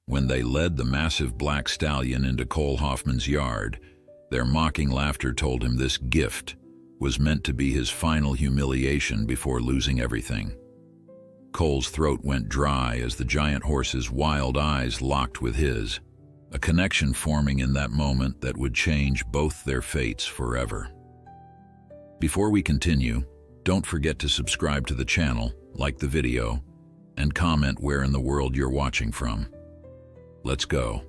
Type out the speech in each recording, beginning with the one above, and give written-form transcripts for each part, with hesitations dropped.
When they led the massive black stallion into Cole Hoffman's yard, their mocking laughter told him this gift was meant to be his final humiliation before losing everything. Cole's throat went dry as the giant horse's wild eyes locked with his, a connection forming in that moment that would change both their fates forever. Before we continue, don't forget to subscribe to the channel, like the video, and comment where in the world you're watching from. Let's go.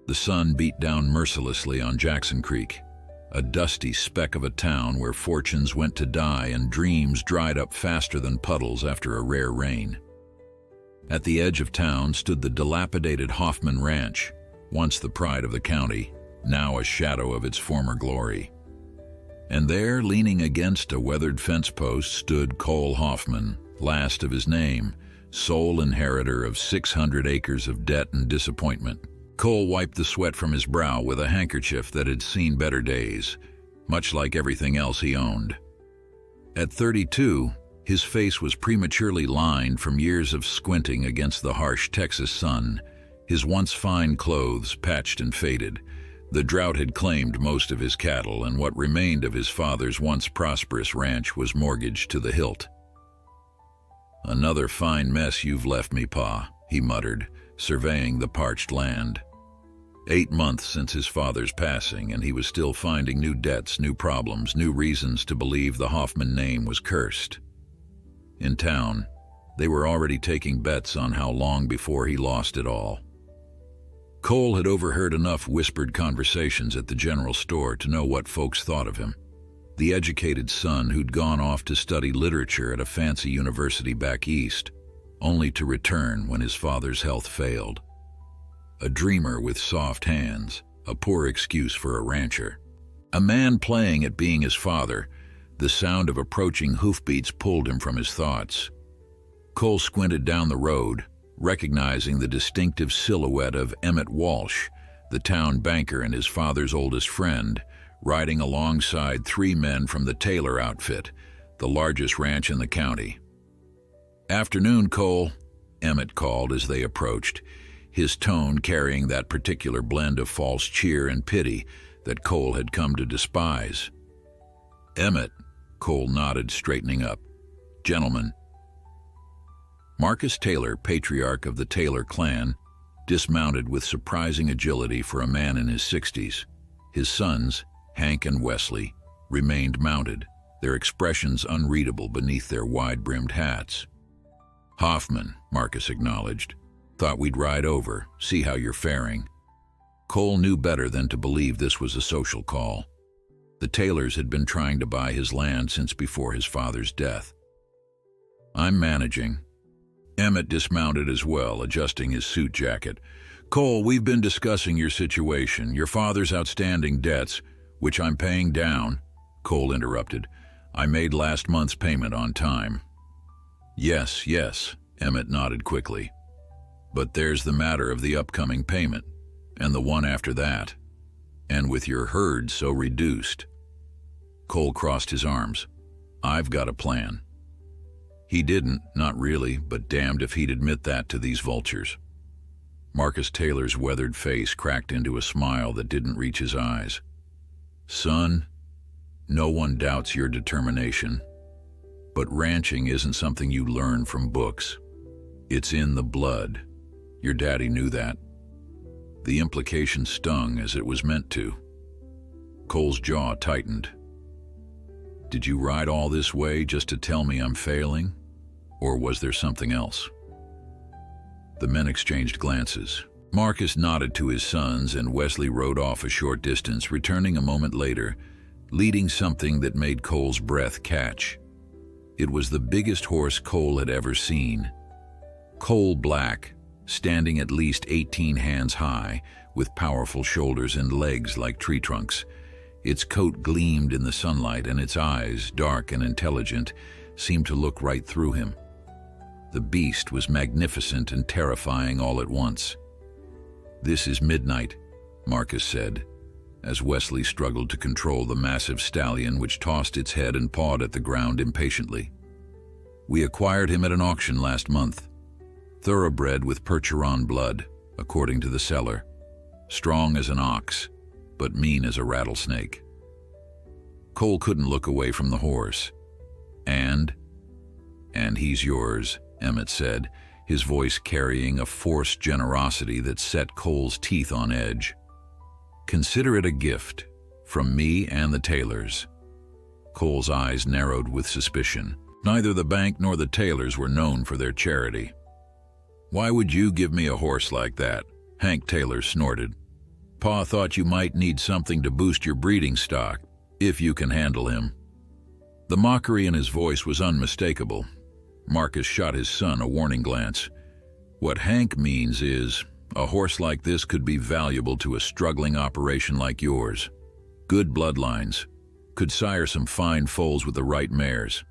The sun beat down mercilessly on Jackson Creek, a dusty speck of a town where fortunes went to die and dreams dried up faster than puddles after a rare rain. At the edge of town stood the dilapidated Hoffman Ranch, once the pride of the county, now a shadow of its former glory. And there, leaning against a weathered fence post, stood Cole Hoffman, last of his name, sole inheritor of 600 acres of debt and disappointment. Cole wiped the sweat from his brow with a handkerchief that had seen better days, much like everything else he owned. At 32, his face was prematurely lined from years of squinting against the harsh Texas sun, his once fine clothes patched and faded. The drought had claimed most of his cattle, and what remained of his father's once prosperous ranch was mortgaged to the hilt. "Another fine mess you've left me, Pa," he muttered, surveying the parched land. 8 months since his father's passing, and he was still finding new debts, new problems, new reasons to believe the Hoffman name was cursed. In town, they were already taking bets on how long before he lost it all. Cole had overheard enough whispered conversations at the general store to know what folks thought of him. The educated son who'd gone off to study literature at a fancy university back east, only to return when his father's health failed. A dreamer with soft hands, a poor excuse for a rancher. A man playing at being his father, the sound of approaching hoofbeats pulled him from his thoughts. Cole squinted down the road, recognizing the distinctive silhouette of Emmett Walsh, the town banker and his father's oldest friend, riding alongside 3 men from the Taylor outfit, the largest ranch in the county. "Afternoon, Cole," Emmett called as they approached, his tone carrying that particular blend of false cheer and pity that Cole had come to despise. "Emmett," Cole nodded, straightening up. "Gentlemen." Marcus Taylor, patriarch of the Taylor clan, dismounted with surprising agility for a man in his 60s. His sons, Hank and Wesley, remained mounted, their expressions unreadable beneath their wide-brimmed hats. "Hoffman," Marcus acknowledged. "Thought we'd ride over, see how you're faring." Cole knew better than to believe this was a social call. The Taylors had been trying to buy his land since before his father's death. "I'm managing." Emmett dismounted as well, adjusting his suit jacket. "Cole, we've been discussing your situation, your father's outstanding debts, which I'm paying down." Cole interrupted. "I made last month's payment on time." Yes, Emmett nodded quickly. "But there's the matter of the upcoming payment, and the one after that. And with your herd so reduced." Cole crossed his arms. "I've got a plan." He didn't, not really, but damned if he'd admit that to these vultures. Marcus Taylor's weathered face cracked into a smile that didn't reach his eyes. "Son, no one doubts your determination. But ranching isn't something you learn from books. It's in the blood. Your daddy knew that." The implication stung as it was meant to. Cole's jaw tightened. "Did you ride all this way just to tell me I'm failing? Or was there something else?" The men exchanged glances. Marcus nodded to his sons, and Wesley rode off a short distance, returning a moment later, leading something that made Cole's breath catch. It was the biggest horse Cole had ever seen. Coal black, standing at least 18 hands high, with powerful shoulders and legs like tree trunks. Its coat gleamed in the sunlight, and its eyes, dark and intelligent, seemed to look right through him. The beast was magnificent and terrifying all at once. "This is Midnight," Marcus said, as Wesley struggled to control the massive stallion which tossed its head and pawed at the ground impatiently. "We acquired him at an auction last month. Thoroughbred with Percheron blood, according to the seller. Strong as an ox, but mean as a rattlesnake. Cole couldn't look away from the horse. And he's yours, Emmett said, his voice carrying a forced generosity that set Cole's teeth on edge. Consider it a gift, from me and the Taylors. Cole's eyes narrowed with suspicion. Neither the bank nor the Taylors were known for their charity. Why would you give me a horse like that? Hank Taylor snorted. Pa thought you might need something to boost your breeding stock, if you can handle him. The mockery in his voice was unmistakable. Marcus shot his son a warning glance. What Hank means is, a horse like this could be valuable to a struggling operation like yours. Good bloodlines. Could sire some fine foals with the right mares.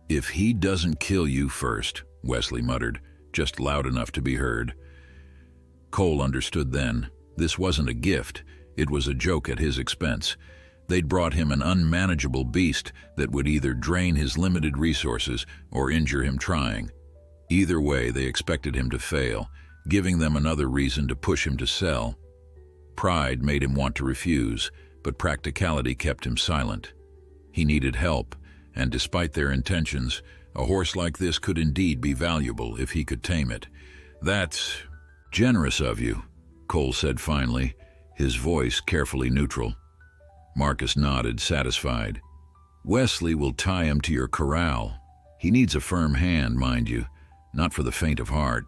If he doesn't kill you first, Wesley muttered, just loud enough to be heard. Cole understood then. This wasn't a gift, it was a joke at his expense. They'd brought him an unmanageable beast that would either drain his limited resources or injure him trying. Either way, they expected him to fail, giving them another reason to push him to sell. Pride made him want to refuse, but practicality kept him silent. He needed help, and despite their intentions, a horse like this could indeed be valuable if he could tame it. That's generous of you, Cole said finally, his voice carefully neutral. Marcus nodded, satisfied. Wesley will tie him to your corral. He needs a firm hand, mind you, not for the faint of heart.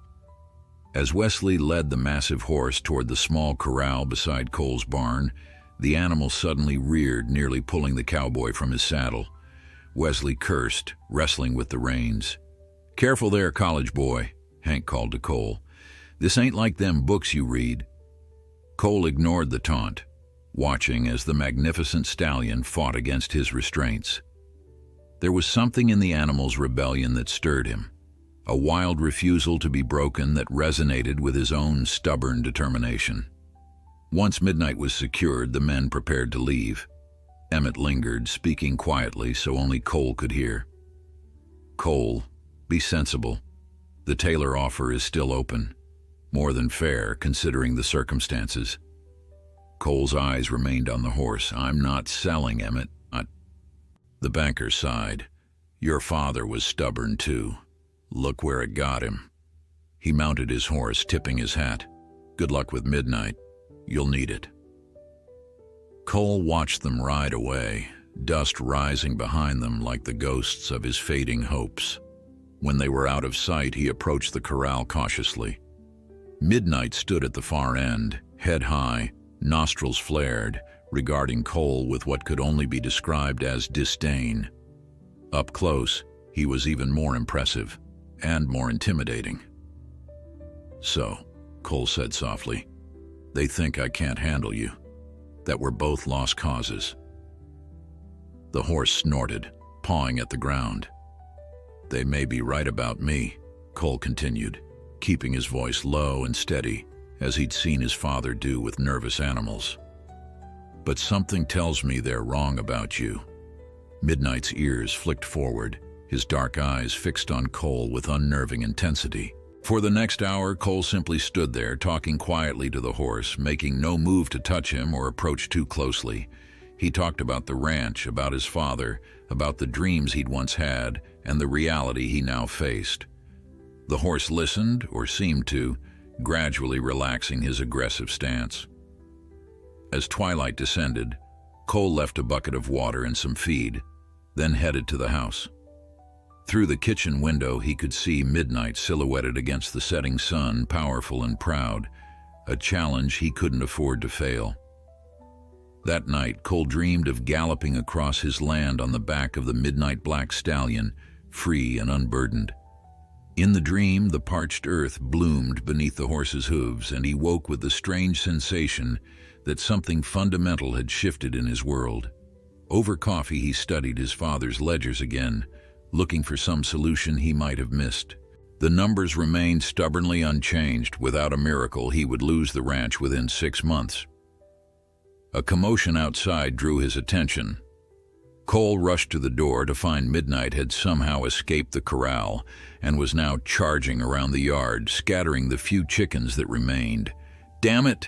As Wesley led the massive horse toward the small corral beside Cole's barn, the animal suddenly reared, nearly pulling the cowboy from his saddle. Wesley cursed, wrestling with the reins. Careful there, college boy, Hank called to Cole. This ain't like them books you read. Cole ignored the taunt, watching as the magnificent stallion fought against his restraints. There was something in the animal's rebellion that stirred him, a wild refusal to be broken that resonated with his own stubborn determination. Once midnight was secured, the men prepared to leave. Emmett lingered, speaking quietly so only Cole could hear. Cole, be sensible. The Taylor offer is still open. More than fair, considering the circumstances. Cole's eyes remained on the horse. I'm not selling, Emmett. The banker sighed. Your father was stubborn too. Look where it got him. He mounted his horse, tipping his hat. Good luck with midnight. You'll need it. Cole watched them ride away, dust rising behind them like the ghosts of his fading hopes. When they were out of sight, he approached the corral cautiously. Midnight stood at the far end, head high, nostrils flared, regarding Cole with what could only be described as disdain. Up close, he was even more impressive, and more intimidating. So, Cole said softly, they think I can't handle you. That we're both lost causes. The horse snorted, pawing at the ground. They may be right about me, Cole continued, keeping his voice low and steady, as he'd seen his father do with nervous animals. But something tells me they're wrong about you. Midnight's ears flicked forward, his dark eyes fixed on Cole with unnerving intensity. For the next hour, Cole simply stood there, talking quietly to the horse, making no move to touch him or approach too closely. He talked about the ranch, about his father, about the dreams he'd once had, and the reality he now faced. The horse listened, or seemed to, gradually relaxing his aggressive stance. As twilight descended, Cole left a bucket of water and some feed, then headed to the house. Through the kitchen window, he could see Midnight silhouetted against the setting sun, powerful and proud, a challenge he couldn't afford to fail. That night, Cole dreamed of galloping across his land on the back of the midnight black stallion, free and unburdened. In the dream, the parched earth bloomed beneath the horse's hooves, and he woke with the strange sensation that something fundamental had shifted in his world. Over coffee, he studied his father's ledgers again, looking for some solution he might have missed. The numbers remained stubbornly unchanged. Without a miracle, he would lose the ranch within 6 months. A commotion outside drew his attention. Cole rushed to the door to find Midnight had somehow escaped the corral and was now charging around the yard, scattering the few chickens that remained. Damn it!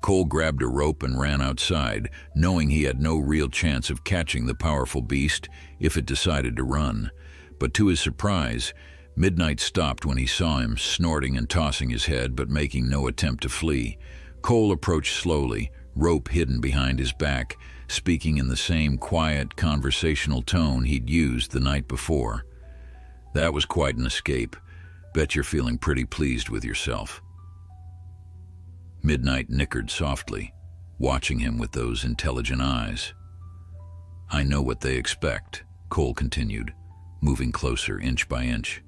Cole grabbed a rope and ran outside, knowing he had no real chance of catching the powerful beast if it decided to run. But to his surprise, Midnight stopped when he saw him, snorting and tossing his head but making no attempt to flee. Cole approached slowly, rope hidden behind his back, speaking in the same quiet, conversational tone he'd used the night before. That was quite an escape. Bet you're feeling pretty pleased with yourself. Midnight nickered softly, watching him with those intelligent eyes. I know what they expect, Cole continued, moving closer inch by inch.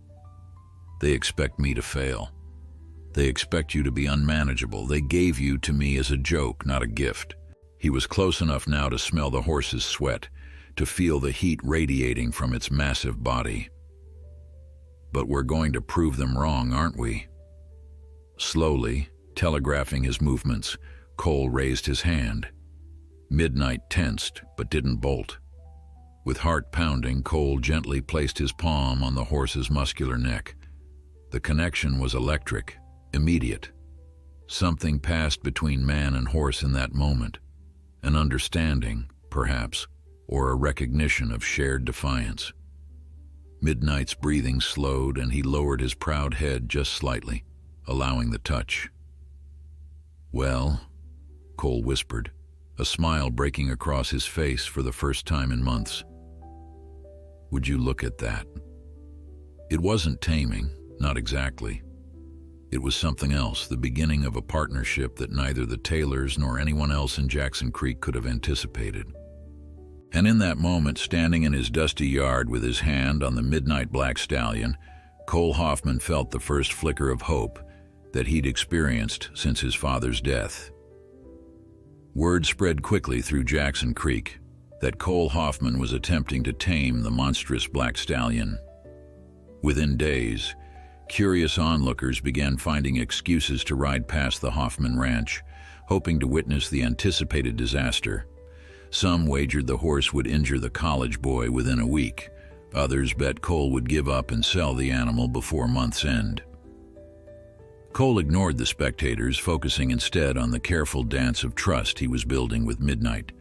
They expect me to fail. They expect you to be unmanageable. They gave you to me as a joke, not a gift. He was close enough now to smell the horse's sweat, to feel the heat radiating from its massive body. But we're going to prove them wrong, aren't we? Slowly, telegraphing his movements, Cole raised his hand. Midnight tensed, but didn't bolt. With heart pounding, Cole gently placed his palm on the horse's muscular neck. The connection was electric, immediate. Something passed between man and horse in that moment. An understanding, perhaps, or a recognition of shared defiance. Midnight's breathing slowed and he lowered his proud head just slightly, allowing the touch. Well, Cole whispered, a smile breaking across his face for the first time in months. Would you look at that? It wasn't taming, not exactly. It was something else, the beginning of a partnership that neither the Taylors nor anyone else in Jackson Creek could have anticipated. And in that moment, standing in his dusty yard with his hand on the midnight black stallion, Cole Hoffman felt the first flicker of hope that he'd experienced since his father's death. Word spread quickly through Jackson Creek that Cole Hoffman was attempting to tame the monstrous black stallion. Within days, curious onlookers began finding excuses to ride past the Hoffman ranch, hoping to witness the anticipated disaster. Some wagered the horse would injure the college boy within a week. Others bet Cole would give up and sell the animal before month's end. Cole ignored the spectators, focusing instead on the careful dance of trust he was building with Midnight.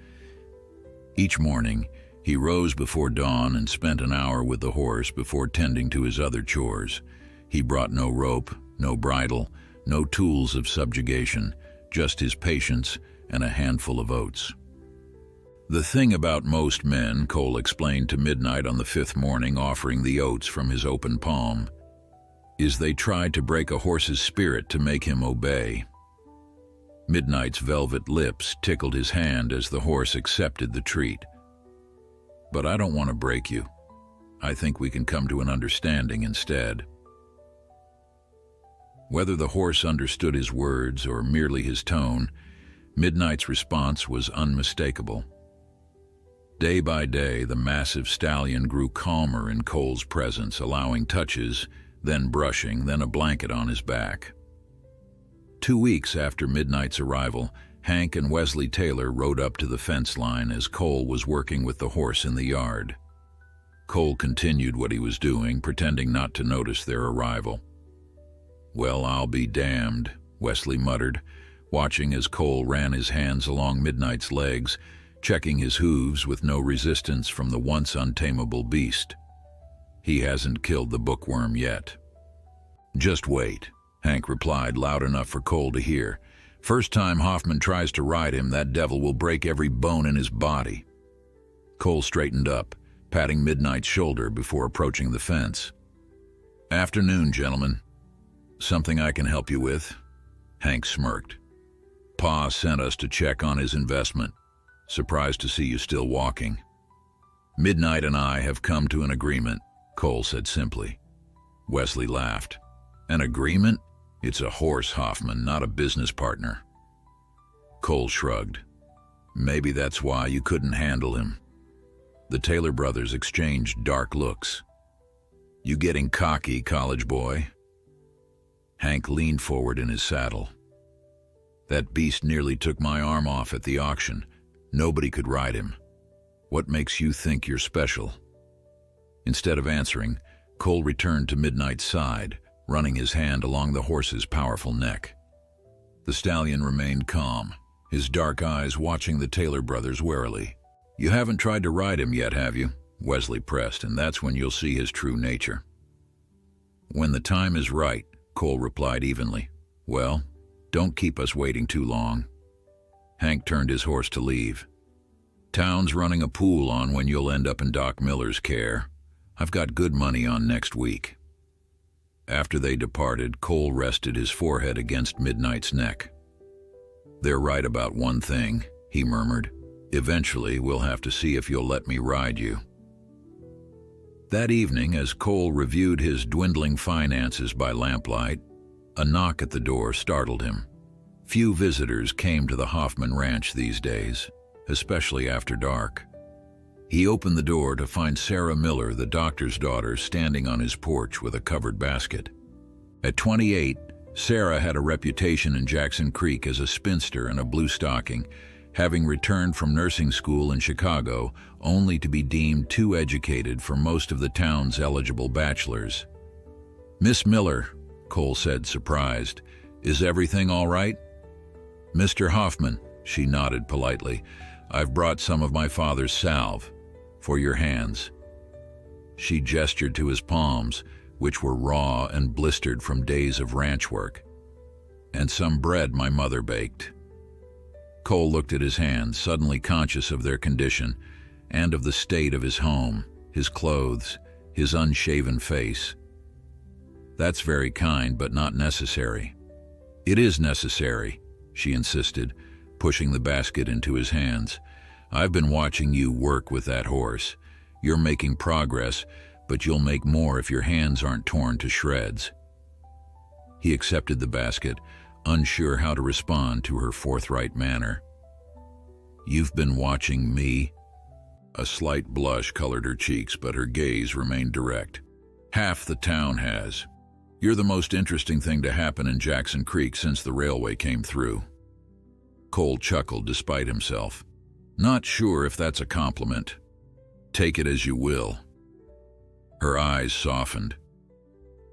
Each morning, he rose before dawn and spent an hour with the horse before tending to his other chores. He brought no rope, no bridle, no tools of subjugation, just his patience and a handful of oats. The thing about most men, Cole explained to Midnight on the fifth morning, offering the oats from his open palm, is they try to break a horse's spirit to make him obey. Midnight's velvet lips tickled his hand as the horse accepted the treat. But I don't want to break you. I think we can come to an understanding instead. Whether the horse understood his words or merely his tone, Midnight's response was unmistakable. Day by day, the massive stallion grew calmer in Cole's presence, allowing touches, then brushing, then a blanket on his back. 2 weeks after Midnight's arrival, Hank and Wesley Taylor rode up to the fence line as Cole was working with the horse in the yard. Cole continued what he was doing, pretending not to notice their arrival. Well, I'll be damned, Wesley muttered, watching as Cole ran his hands along Midnight's legs, checking his hooves with no resistance from the once untamable beast. He hasn't killed the bookworm yet. Just wait, Hank replied, loud enough for Cole to hear. First time Hoffman tries to ride him, that devil will break every bone in his body. Cole straightened up, patting Midnight's shoulder before approaching the fence. Afternoon, gentlemen. Something I can help you with? Hank smirked. Pa sent us to check on his investment. Surprised to see you still walking. Midnight and I have come to an agreement, Cole said simply. Wesley laughed. An agreement? It's a horse, Hoffman, not a business partner. Cole shrugged. Maybe that's why you couldn't handle him. The Taylor brothers exchanged dark looks. You getting cocky, college boy? Hank leaned forward in his saddle. That beast nearly took my arm off at the auction. Nobody could ride him. What makes you think you're special?" Instead of answering, Cole returned to Midnight's side, running his hand along the horse's powerful neck. The stallion remained calm, his dark eyes watching the Taylor brothers warily. "You haven't tried to ride him yet, have you?" Wesley pressed, "and that's when you'll see his true nature." "When the time is right," Cole replied evenly. "Well, don't keep us waiting too long." Hank turned his horse to leave. "Town's running a pool on when you'll end up in Doc Miller's care. I've got good money on next week." After they departed, Cole rested his forehead against Midnight's neck. "They're right about one thing," he murmured. "Eventually, we'll have to see if you'll let me ride you." That evening, as Cole reviewed his dwindling finances by lamplight, a knock at the door startled him. Few visitors came to the Hoffman Ranch these days, especially after dark. He opened the door to find Sarah Miller, the doctor's daughter, standing on his porch with a covered basket. At 28, Sarah had a reputation in Jackson Creek as a spinster and a blue stocking, having returned from nursing school in Chicago only to be deemed too educated for most of the town's eligible bachelors. "Miss Miller," Cole said, surprised, "is everything all right?" "Mr. Hoffman," she nodded politely, "I've brought some of my father's salve for your hands." She gestured to his palms, which were raw and blistered from days of ranch work. "And some bread my mother baked." Cole looked at his hands, suddenly conscious of their condition and of the state of his home, his clothes, his unshaven face. "That's very kind, but not necessary." "It is necessary," she insisted, pushing the basket into his hands. "I've been watching you work with that horse. You're making progress, but you'll make more if your hands aren't torn to shreds." He accepted the basket, unsure how to respond to her forthright manner. "You've been watching me?" A slight blush colored her cheeks, but her gaze remained direct. "Half the town has. You're the most interesting thing to happen in Jackson Creek since the railway came through." Cole chuckled despite himself. "Not sure if that's a compliment. Take it as you will." Her eyes softened.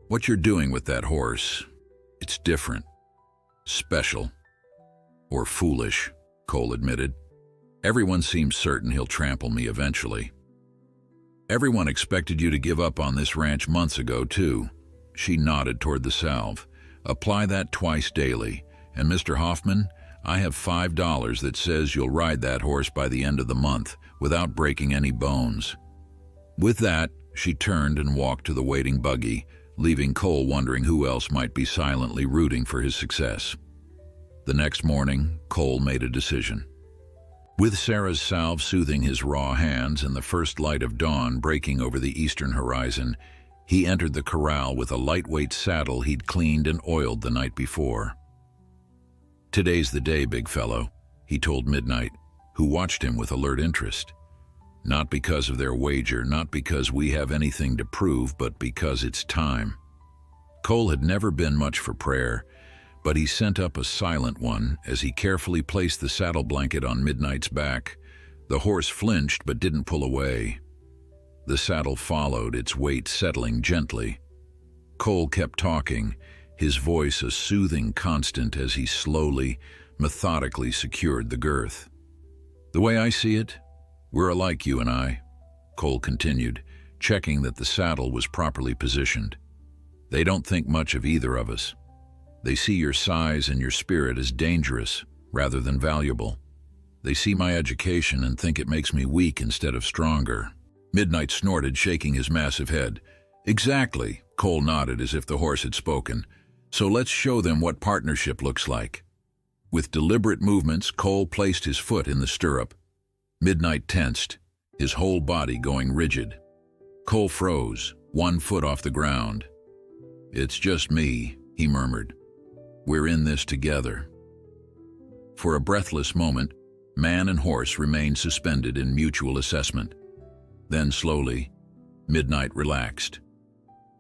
"What you're doing with that horse, it's different. Special. Or foolish," Cole admitted. "Everyone seems certain he'll trample me eventually." "Everyone expected you to give up on this ranch months ago, too." She nodded toward the salve. "Apply that twice daily. And Mr. Hoffman, I have $5 that says you'll ride that horse by the end of the month without breaking any bones." With that, she turned and walked to the waiting buggy, leaving Cole wondering who else might be silently rooting for his success. The next morning, Cole made a decision. With Sarah's salve soothing his raw hands and the first light of dawn breaking over the eastern horizon, he entered the corral with a lightweight saddle he'd cleaned and oiled the night before. "Today's the day, big fellow," he told Midnight, who watched him with alert interest. "Not because of their wager, not because we have anything to prove, but because it's time." Cole had never been much for prayer, but he sent up a silent one as he carefully placed the saddle blanket on Midnight's back. The horse flinched but didn't pull away. The saddle followed, its weight settling gently. Cole kept talking, his voice a soothing constant as he slowly, methodically secured the girth. "The way I see it, we're alike, you and I," Cole continued, checking that the saddle was properly positioned. "They don't think much of either of us. They see your size and your spirit as dangerous rather than valuable. They see my education and think it makes me weak instead of stronger." Midnight snorted, shaking his massive head. "Exactly," Cole nodded as if the horse had spoken. "So let's show them what partnership looks like." With deliberate movements, Cole placed his foot in the stirrup. Midnight tensed, his whole body going rigid. Cole froze, one foot off the ground. "It's just me," he murmured. "We're in this together." For a breathless moment, man and horse remained suspended in mutual assessment. Then slowly, Midnight relaxed.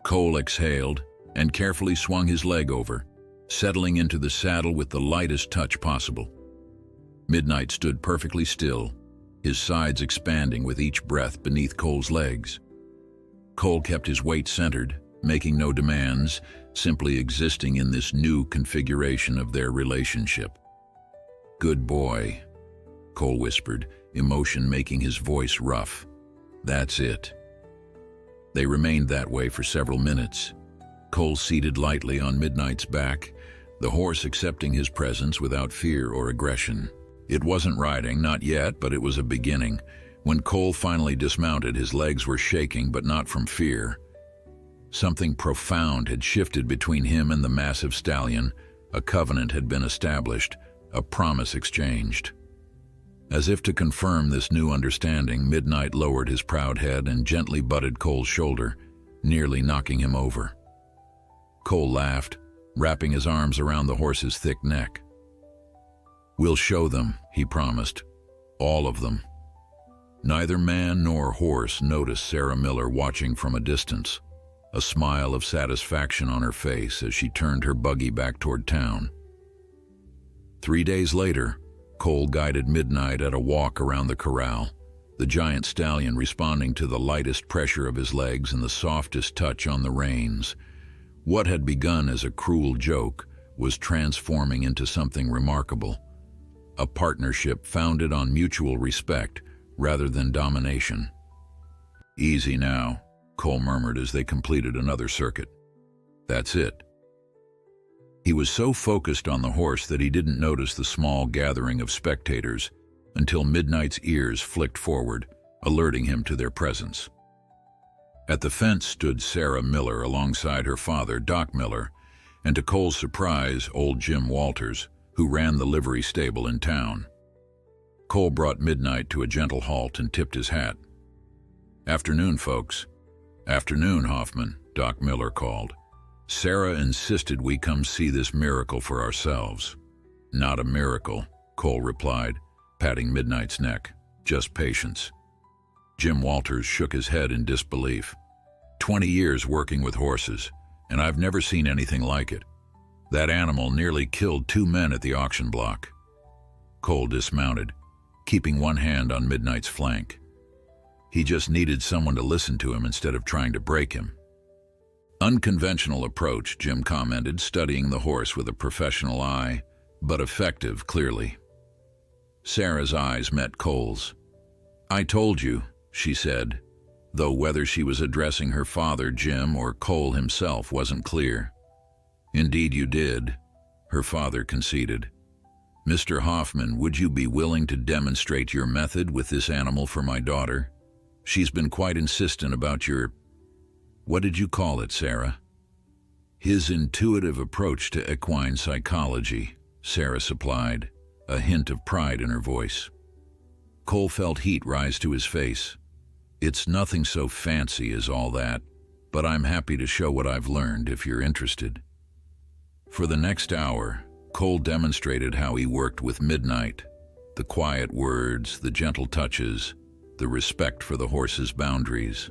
Cole exhaled and carefully swung his leg over, settling into the saddle with the lightest touch possible. Midnight stood perfectly still, his sides expanding with each breath beneath Cole's legs. Cole kept his weight centered, making no demands, simply existing in this new configuration of their relationship. "Good boy," Cole whispered, emotion making his voice rough. "That's it." They remained that way for several minutes. Cole seated lightly on Midnight's back, the horse accepting his presence without fear or aggression. It wasn't riding, not yet, but it was a beginning. When Cole finally dismounted, his legs were shaking, but not from fear. Something profound had shifted between him and the massive stallion. A covenant had been established, a promise exchanged. As if to confirm this new understanding, Midnight lowered his proud head and gently butted Cole's shoulder, nearly knocking him over. Cole laughed, wrapping his arms around the horse's thick neck. "We'll show them," he promised. "All of them." Neither man nor horse noticed Sarah Miller watching from a distance, a smile of satisfaction on her face as she turned her buggy back toward town. 3 days later, Cole guided Midnight at a walk around the corral, the giant stallion responding to the lightest pressure of his legs and the softest touch on the reins. What had begun as a cruel joke was transforming into something remarkable, a partnership founded on mutual respect rather than domination. "Easy now," Cole murmured as they completed another circuit. "That's it." He was so focused on the horse that he didn't notice the small gathering of spectators until Midnight's ears flicked forward, alerting him to their presence. At the fence stood Sarah Miller alongside her father, Doc Miller, and to Cole's surprise, old Jim Walters, who ran the livery stable in town. Cole brought Midnight to a gentle halt and tipped his hat. "Afternoon, folks." "Afternoon, Hoffman," Doc Miller called. "Sarah insisted we come see this miracle for ourselves." "Not a miracle," Cole replied, patting Midnight's neck. "Just patience." Jim Walters shook his head in disbelief. 20 years working with horses, and I've never seen anything like it. That animal nearly killed 2 men at the auction block." Cole dismounted, keeping one hand on Midnight's flank. He just needed someone to listen to him instead of trying to break him. "Unconventional approach," Jim commented, studying the horse with a professional eye, but effective, clearly. Sarah's eyes met Cole's. "I told you," she said, though whether she was addressing her father, Jim, or Cole himself wasn't clear. "Indeed you did," her father conceded. "Mr. Hoffman, would you be willing to demonstrate your method with this animal for my daughter? She's been quite insistent about your... What did you call it, Sarah?" "His intuitive approach to equine psychology," Sarah supplied, a hint of pride in her voice. Cole felt heat rise to his face. "It's nothing so fancy as all that, but I'm happy to show what I've learned if you're interested." For the next hour, Cole demonstrated how he worked with Midnight, the quiet words, the gentle touches, the respect for the horse's boundaries.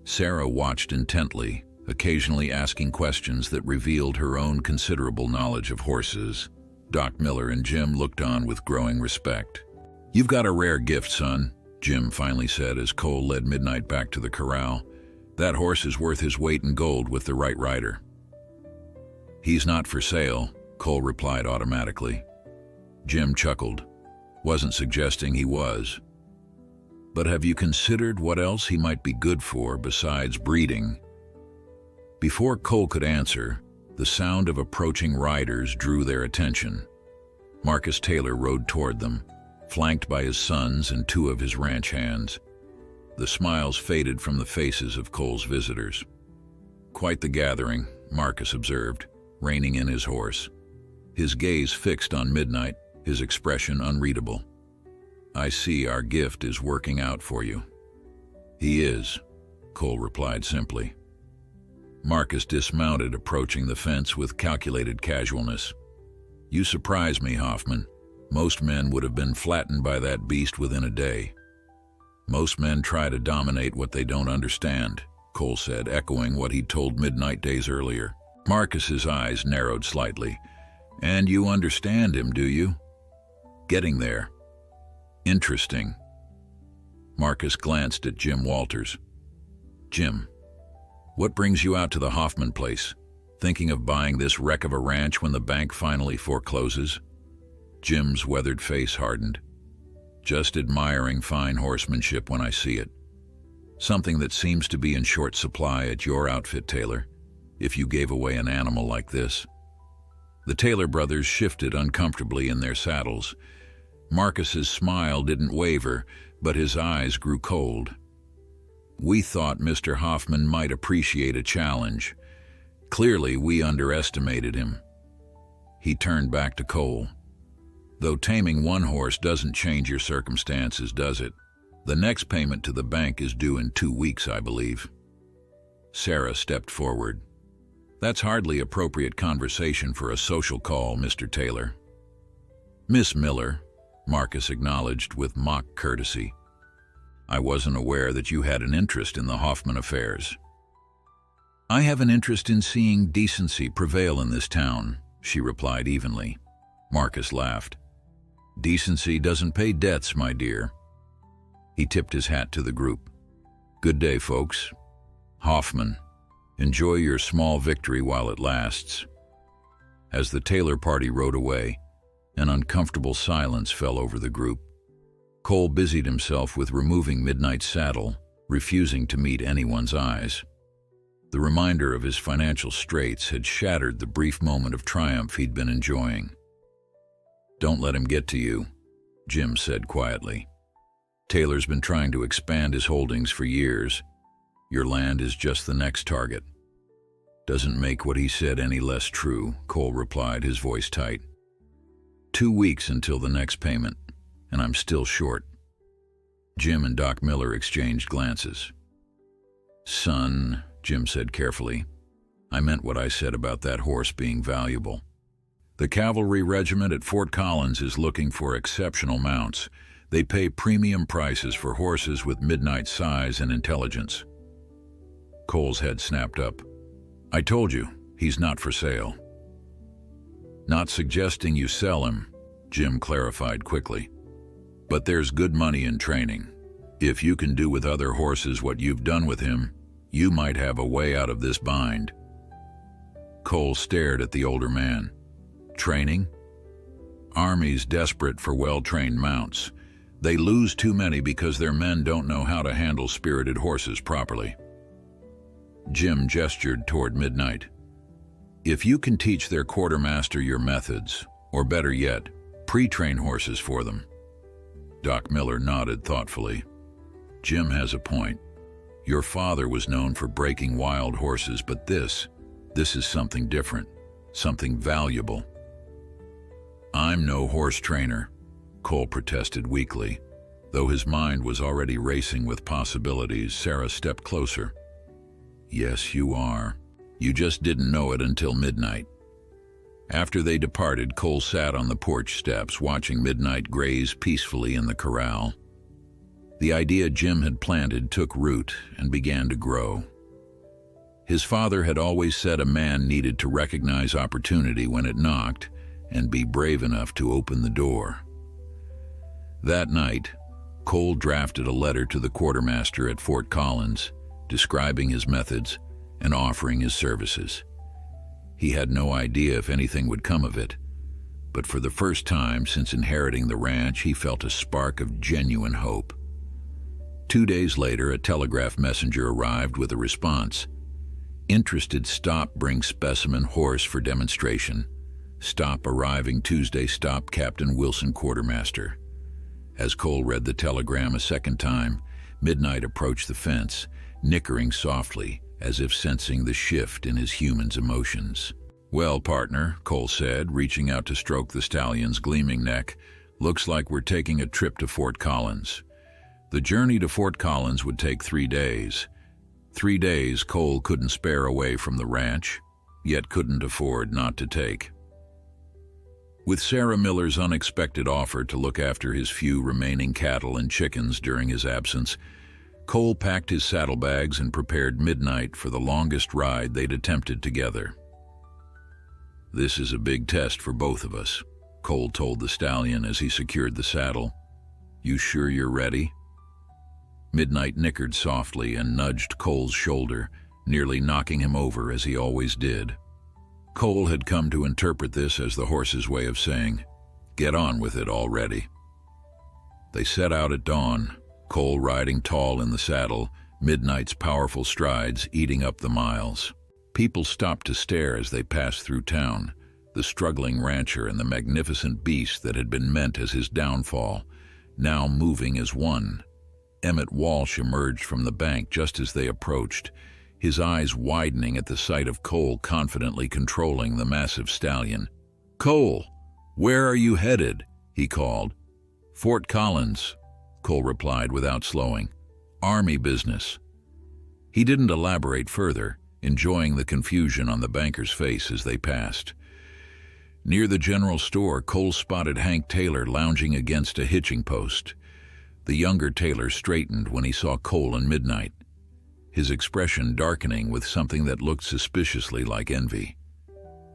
Sarah watched intently, occasionally asking questions that revealed her own considerable knowledge of horses. Doc Miller and Jim looked on with growing respect. "You've got a rare gift, son," Jim finally said as Cole led Midnight back to the corral. "That horse is worth his weight in gold with the right rider." "He's not for sale," Cole replied automatically. Jim chuckled. "Wasn't suggesting he was. But have you considered what else he might be good for besides breeding?" Before Cole could answer, the sound of approaching riders drew their attention. Marcus Taylor rode toward them, flanked by his sons and 2 of his ranch hands. The smiles faded from the faces of Cole's visitors. "Quite the gathering," Marcus observed, reining in his horse. His gaze fixed on Midnight, his expression unreadable. "I see our gift is working out for you." "He is," Cole replied simply. Marcus dismounted, approaching the fence with calculated casualness. "You surprise me, Hoffman. Most men would have been flattened by that beast within a day." "Most men try to dominate what they don't understand," Cole said, echoing what he'd told Midnight days earlier. Marcus's eyes narrowed slightly. "And you understand him, do you?" "Getting there." Interesting. Marcus glanced at Jim Walters. Jim, what brings you out to the Hoffman place? Thinking of buying this wreck of a ranch when the bank finally forecloses? Jim's weathered face hardened. Just admiring fine horsemanship when I see it. Something that seems to be in short supply at your outfit, Taylor, if you gave away an animal like this. The Taylor brothers shifted uncomfortably in their saddles. Marcus's smile didn't waver, but his eyes grew cold. We thought Mr. Hoffman might appreciate a challenge. Clearly, we underestimated him. He turned back to Cole. Though taming one horse doesn't change your circumstances, does it? The next payment to the bank is due in 2 weeks, I believe. Sarah stepped forward. That's hardly appropriate conversation for a social call, Mr. Taylor. Miss Miller, Marcus acknowledged with mock courtesy. I wasn't aware that you had an interest in the Hoffman affairs. I have an interest in seeing decency prevail in this town, she replied evenly. Marcus laughed. Decency doesn't pay debts, my dear. He tipped his hat to the group. Good day, folks. Hoffman, enjoy your small victory while it lasts. As the Taylor party rode away, an uncomfortable silence fell over the group. Cole busied himself with removing Midnight's saddle, refusing to meet anyone's eyes. The reminder of his financial straits had shattered the brief moment of triumph he'd been enjoying. Don't let him get to you, Jim said quietly. Taylor's been trying to expand his holdings for years. Your land is just the next target. Doesn't make what he said any less true, Cole replied, his voice tight. 2 weeks until the next payment, and I'm still short. Jim and Doc Miller exchanged glances. Son, Jim said carefully, I meant what I said about that horse being valuable. The cavalry regiment at Fort Collins is looking for exceptional mounts. They pay premium prices for horses with Midnight size and intelligence. Cole's head snapped up. I told you, he's not for sale. Not suggesting you sell him, Jim clarified quickly. But there's good money in training. If you can do with other horses what you've done with him, you might have a way out of this bind. Cole stared at the older man. Training? Armies desperate for well-trained mounts. They lose too many because their men don't know how to handle spirited horses properly. Jim gestured toward Midnight. If you can teach their quartermaster your methods, or better yet, pre-train horses for them. Doc Miller nodded thoughtfully. Jim has a point. Your father was known for breaking wild horses, but this is something different, something valuable. I'm no horse trainer, Cole protested weakly. Though his mind was already racing with possibilities, Sarah stepped closer. Yes, you are. You just didn't know it until midnight. After they departed, Cole sat on the porch steps, watching Midnight graze peacefully in the corral. The idea Jim had planted took root and began to grow. His father had always said a man needed to recognize opportunity when it knocked and be brave enough to open the door. That night, Cole drafted a letter to the quartermaster at Fort Collins, describing his methods and offering his services. He had no idea if anything would come of it, but for the first time since inheriting the ranch, he felt a spark of genuine hope. 2 days later, a telegraph messenger arrived with a response. Interested stop bring specimen horse for demonstration. Stop arriving Tuesday, stop Captain Wilson quartermaster. As Cole read the telegram a second time, Midnight approached the fence, nickering softly, as if sensing the shift in his human's emotions. Well, partner, Cole said, reaching out to stroke the stallion's gleaming neck, looks like we're taking a trip to Fort Collins. The journey to Fort Collins would take 3 days. 3 days Cole couldn't spare away from the ranch, yet couldn't afford not to take. With Sarah Miller's unexpected offer to look after his few remaining cattle and chickens during his absence, Cole packed his saddlebags and prepared Midnight for the longest ride they'd attempted together. This is a big test for both of us, Cole told the stallion as he secured the saddle. You sure you're ready?" Midnight nickered softly and nudged Cole's shoulder, nearly knocking him over as he always did. Cole had come to interpret this as the horse's way of saying, "Get on with it already." They set out at dawn, Cole riding tall in the saddle, Midnight's powerful strides eating up the miles. People stopped to stare as they passed through town, the struggling rancher and the magnificent beast that had been meant as his downfall, now moving as one. Emmett Walsh emerged from the bank just as they approached, his eyes widening at the sight of Cole confidently controlling the massive stallion. "Cole, where are you headed?" he called. "Fort Collins," Cole replied without slowing. "Army business." He didn't elaborate further, enjoying the confusion on the banker's face as they passed. Near the general store, Cole spotted Hank Taylor lounging against a hitching post. The younger Taylor straightened when he saw Cole and Midnight, his expression darkening with something that looked suspiciously like envy.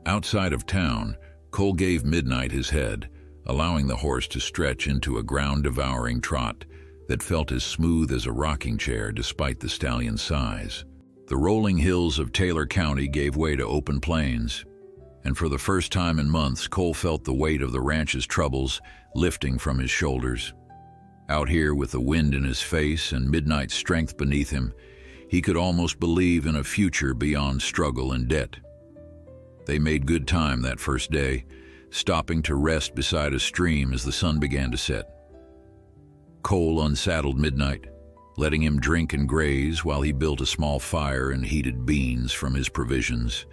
Outside of town, Cole gave Midnight his head, allowing the horse to stretch into a ground-devouring trot that felt as smooth as a rocking chair despite the stallion's size. The rolling hills of Taylor County gave way to open plains, and for the first time in months, Cole felt the weight of the ranch's troubles lifting from his shoulders. Out here with the wind in his face and Midnight's strength beneath him, he could almost believe in a future beyond struggle and debt. They made good time that first day, stopping to rest beside a stream as the sun began to set. Cole unsaddled Midnight, letting him drink and graze while he built a small fire and heated beans from his provisions.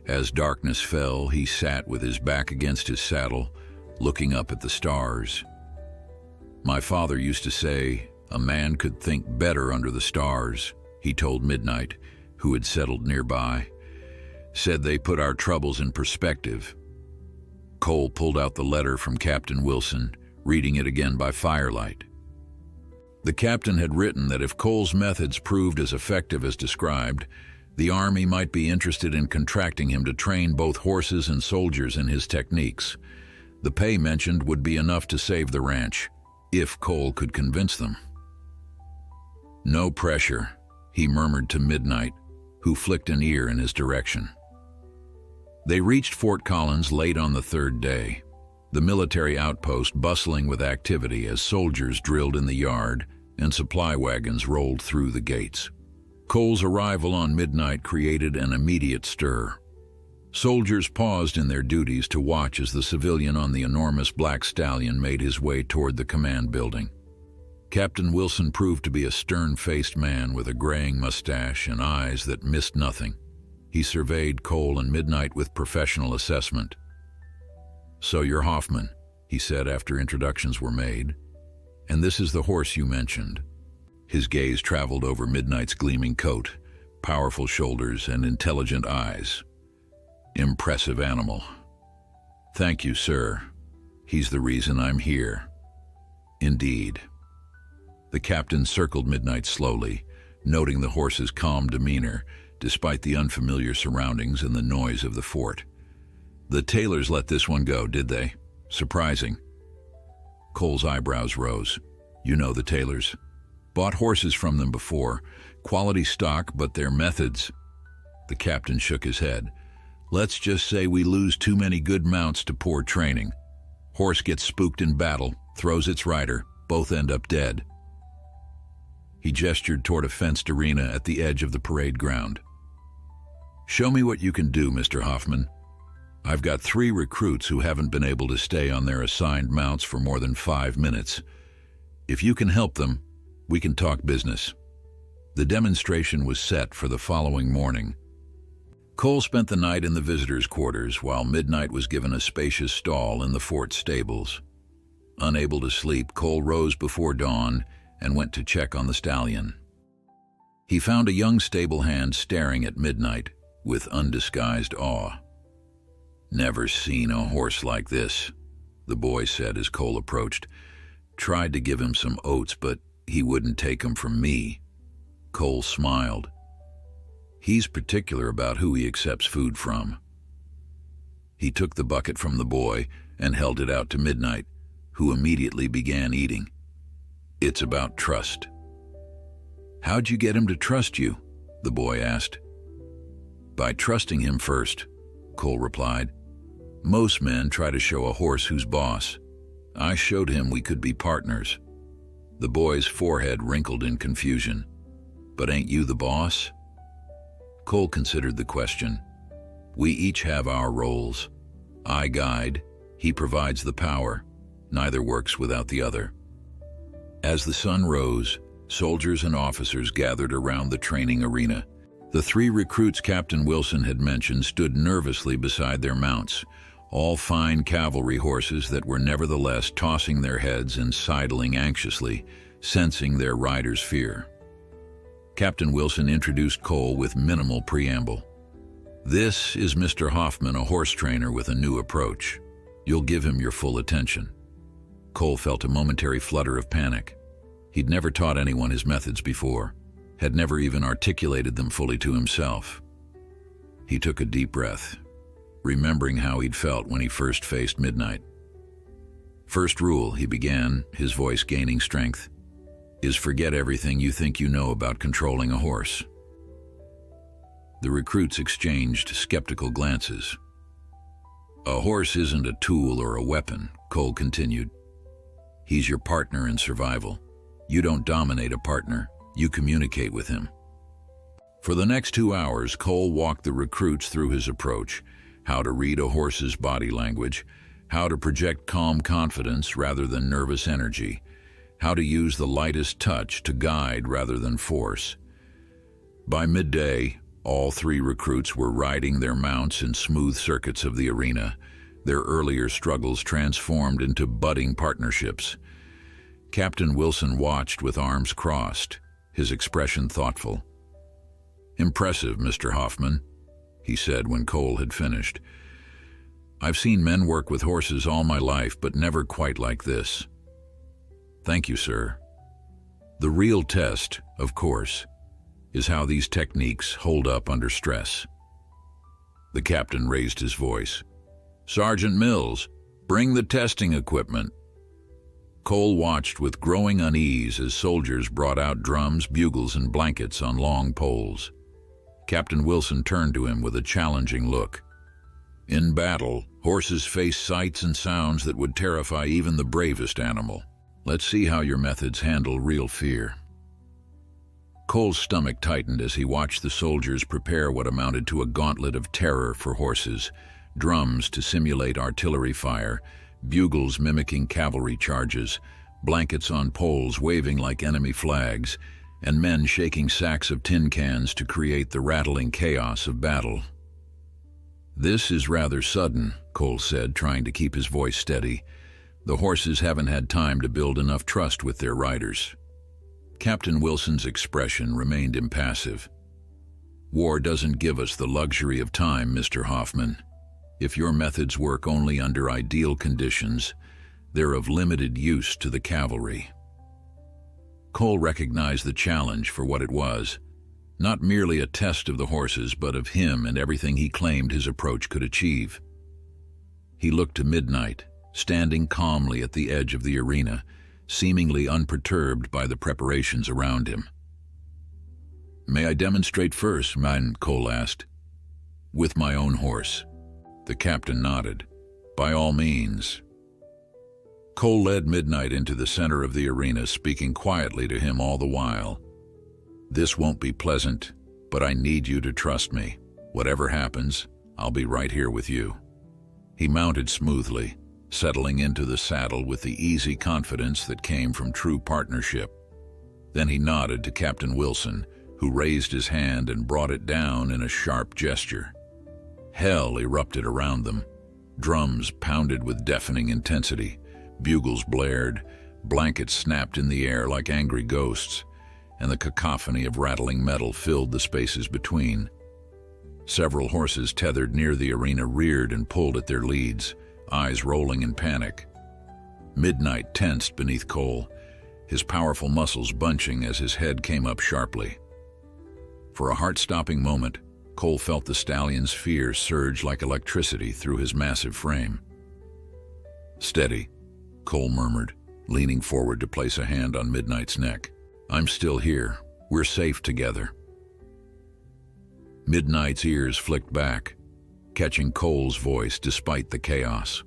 As darkness fell, he sat with his back against his saddle, looking up at the stars. "My father used to say, a man could think better under the stars," he told Midnight, who had settled nearby. "Said they put our troubles in perspective." Cole pulled out the letter from Captain Wilson, reading it again by firelight. The captain had written that if Cole's methods proved as effective as described, the Army might be interested in contracting him to train both horses and soldiers in his techniques. The pay mentioned would be enough to save the ranch, if Cole could convince them. "No pressure," he murmured to Midnight, who flicked an ear in his direction. They reached Fort Collins late on the third day, the military outpost bustling with activity as soldiers drilled in the yard and supply wagons rolled through the gates. Cole's arrival on Midnight created an immediate stir. Soldiers paused in their duties to watch as the civilian on the enormous black stallion made his way toward the command building. Captain Wilson proved to be a stern-faced man with a graying mustache and eyes that missed nothing. He surveyed Cole and Midnight with professional assessment. "So you're Hoffman," he said after introductions were made. "And this is the horse you mentioned." His gaze traveled over Midnight's gleaming coat, powerful shoulders, and intelligent eyes. "Impressive animal." "Thank you, sir. He's the reason I'm here." "Indeed." The captain circled Midnight slowly, noting the horse's calm demeanor, despite the unfamiliar surroundings and the noise of the fort. "The Taylors let this one go, did they? Surprising." Cole's eyebrows rose. "You know the Taylors. Bought horses from them before. Quality stock, but their methods..." The captain shook his head. "Let's just say we lose too many good mounts to poor training. Horse gets spooked in battle, throws its rider, both end up dead." He gestured toward a fenced arena at the edge of the parade ground. "Show me what you can do, Mr. Hoffman. I've got 3 recruits who haven't been able to stay on their assigned mounts for more than 5 minutes. If you can help them, we can talk business." The demonstration was set for the following morning. Cole spent the night in the visitors' quarters while Midnight was given a spacious stall in the fort stables. Unable to sleep, Cole rose before dawn and went to check on the stallion. He found a young stable hand staring at Midnight with undisguised awe. "Never seen a horse like this," the boy said as Cole approached. "Tried to give him some oats, but he wouldn't take them from me." Cole smiled. "He's particular about who he accepts food from." He took the bucket from the boy and held it out to Midnight, who immediately began eating. It's about trust. How'd you get him to trust you? The boy asked. By trusting him first, Cole replied. Most men try to show a horse who's boss. I showed him we could be partners. The boy's forehead wrinkled in confusion. But ain't you the boss? Cole considered the question. We each have our roles. I guide, he provides the power. Neither works without the other. As the sun rose, soldiers and officers gathered around the training arena. The 3 recruits Captain Wilson had mentioned stood nervously beside their mounts, all fine cavalry horses that were nevertheless tossing their heads and sidling anxiously, sensing their riders' fear. Captain Wilson introduced Cole with minimal preamble. This is Mr. Hoffman, a horse trainer with a new approach. You'll give him your full attention. Cole felt a momentary flutter of panic. He'd never taught anyone his methods before, had never even articulated them fully to himself. He took a deep breath, remembering how he'd felt when he first faced Midnight. First rule, he began, his voice gaining strength, is forget everything you think you know about controlling a horse. The recruits exchanged skeptical glances. A horse isn't a tool or a weapon, Cole continued. He's your partner in survival. You don't dominate a partner, you communicate with him. For the next 2 hours, Cole walked the recruits through his approach, how to read a horse's body language, how to project calm confidence rather than nervous energy, how to use the lightest touch to guide rather than force. By midday, all 3 recruits were riding their mounts in smooth circuits of the arena, their earlier struggles transformed into budding partnerships. Captain Wilson watched with arms crossed, his expression thoughtful. Impressive, Mr. Hoffman, he said when Cole had finished. I've seen men work with horses all my life, but never quite like this. Thank you, sir. The real test, of course, is how these techniques hold up under stress. The captain raised his voice. Sergeant Mills, bring the testing equipment. Cole watched with growing unease as soldiers brought out drums, bugles, and blankets on long poles. Captain Wilson turned to him with a challenging look. In battle, horses face sights and sounds that would terrify even the bravest animal. Let's see how your methods handle real fear. Cole's stomach tightened as he watched the soldiers prepare what amounted to a gauntlet of terror for horses, drums to simulate artillery fire, bugles mimicking cavalry charges, blankets on poles waving like enemy flags, and men shaking sacks of tin cans to create the rattling chaos of battle. This is rather sudden, Cole said, trying to keep his voice steady. The horses haven't had time to build enough trust with their riders. Captain Wilson's expression remained impassive. War doesn't give us the luxury of time, Mr. Hoffman. If your methods work only under ideal conditions, they're of limited use to the cavalry. Cole recognized the challenge for what it was, not merely a test of the horses, but of him and everything he claimed his approach could achieve. He looked to Midnight, standing calmly at the edge of the arena, seemingly unperturbed by the preparations around him. May I demonstrate first, man? Cole asked. With my own horse. The captain nodded. By all means. Cole led Midnight into the center of the arena, speaking quietly to him all the while. This won't be pleasant, but I need you to trust me. Whatever happens, I'll be right here with you. He mounted smoothly, settling into the saddle with the easy confidence that came from true partnership. Then he nodded to Captain Wilson, who raised his hand and brought it down in a sharp gesture. Hell erupted around them. Drums pounded with deafening intensity, bugles blared, blankets snapped in the air like angry ghosts, and the cacophony of rattling metal filled the spaces between. Several horses tethered near the arena reared and pulled at their leads, eyes rolling in panic. Midnight tensed beneath Cole, his powerful muscles bunching as his head came up sharply. For a heart-stopping moment, Cole felt the stallion's fear surge like electricity through his massive frame. Steady, Cole murmured, leaning forward to place a hand on Midnight's neck. "I'm still here. We're safe together." Midnight's ears flicked back, catching Cole's voice despite the chaos.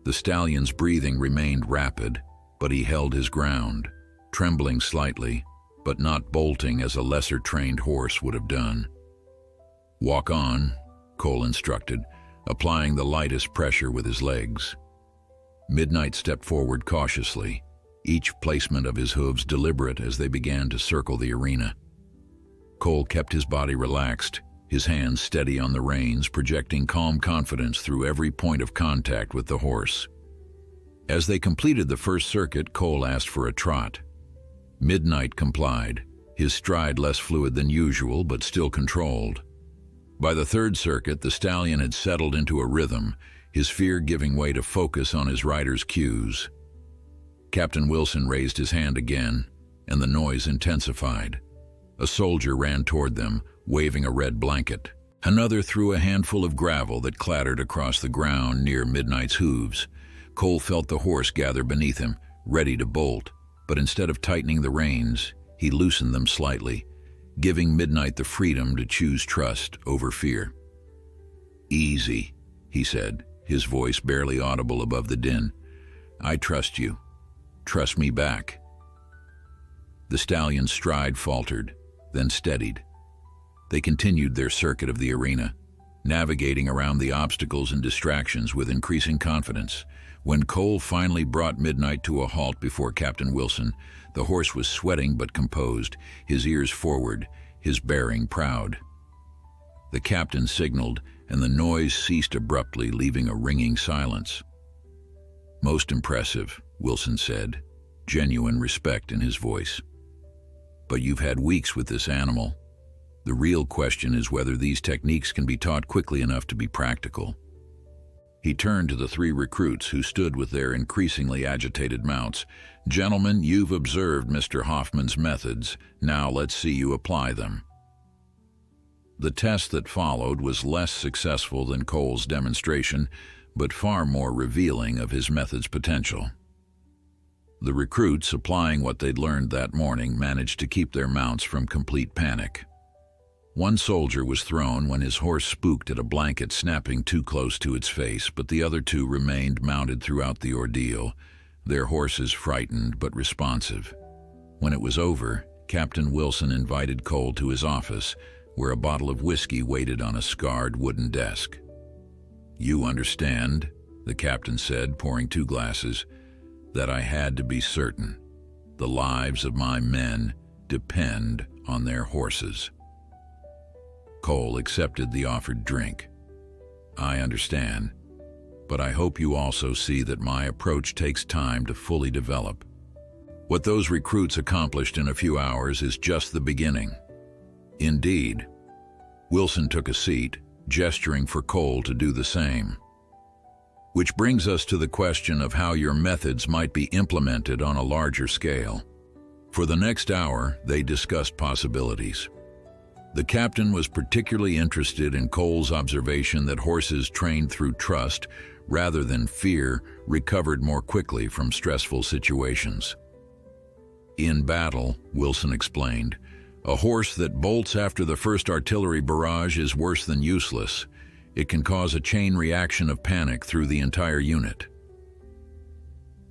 The stallion's breathing remained rapid, but he held his ground, trembling slightly, but not bolting as a lesser-trained horse would have done. "Walk on," Cole instructed, applying the lightest pressure with his legs. Midnight stepped forward cautiously, each placement of his hooves deliberate as they began to circle the arena. Cole kept his body relaxed, his hands steady on the reins, projecting calm confidence through every point of contact with the horse. As they completed the first circuit, Cole asked for a trot. Midnight complied, his stride less fluid than usual but still controlled. By the third circuit, the stallion had settled into a rhythm, his fear giving way to focus on his rider's cues. Captain Wilson raised his hand again, and the noise intensified. A soldier ran toward them, waving a red blanket. Another threw a handful of gravel that clattered across the ground near Midnight's hooves. Cole felt the horse gather beneath him, ready to bolt, but instead of tightening the reins, he loosened them slightly, giving Midnight the freedom to choose trust over fear. "Easy," he said, his voice barely audible above the din. "I trust you. Trust me back." The stallion's stride faltered, then steadied. They continued their circuit of the arena, navigating around the obstacles and distractions with increasing confidence. When Cole finally brought Midnight to a halt before Captain Wilson, the horse was sweating but composed, his ears forward, his bearing proud. The captain signaled, and the noise ceased abruptly, leaving a ringing silence. "Most impressive," Wilson said, genuine respect in his voice. "But you've had weeks with this animal. The real question is whether these techniques can be taught quickly enough to be practical." He turned to the three recruits who stood with their increasingly agitated mounts. "Gentlemen, you've observed Mr. Hoffman's methods. Now let's see you apply them." The test that followed was less successful than Cole's demonstration, but far more revealing of his method's potential. The recruits, applying what they'd learned that morning, managed to keep their mounts from complete panic. One soldier was thrown when his horse spooked at a blanket snapping too close to its face, but the other two remained mounted throughout the ordeal, their horses frightened but responsive. When it was over, Captain Wilson invited Cole to his office, where a bottle of whiskey waited on a scarred wooden desk. "You understand," the captain said, pouring 2 glasses, "that I had to be certain. The lives of my men depend on their horses." Cole accepted the offered drink. "I understand, but I hope you also see that my approach takes time to fully develop. What those recruits accomplished in a few hours is just the beginning." "Indeed." Wilson took a seat, gesturing for Cole to do the same. "Which brings us to the question of how your methods might be implemented on a larger scale." For the next hour, they discussed possibilities. The captain was particularly interested in Cole's observation that horses trained through trust rather than fear recovered more quickly from stressful situations. "In battle," Wilson explained, "a horse that bolts after the first artillery barrage is worse than useless. It can cause a chain reaction of panic through the entire unit."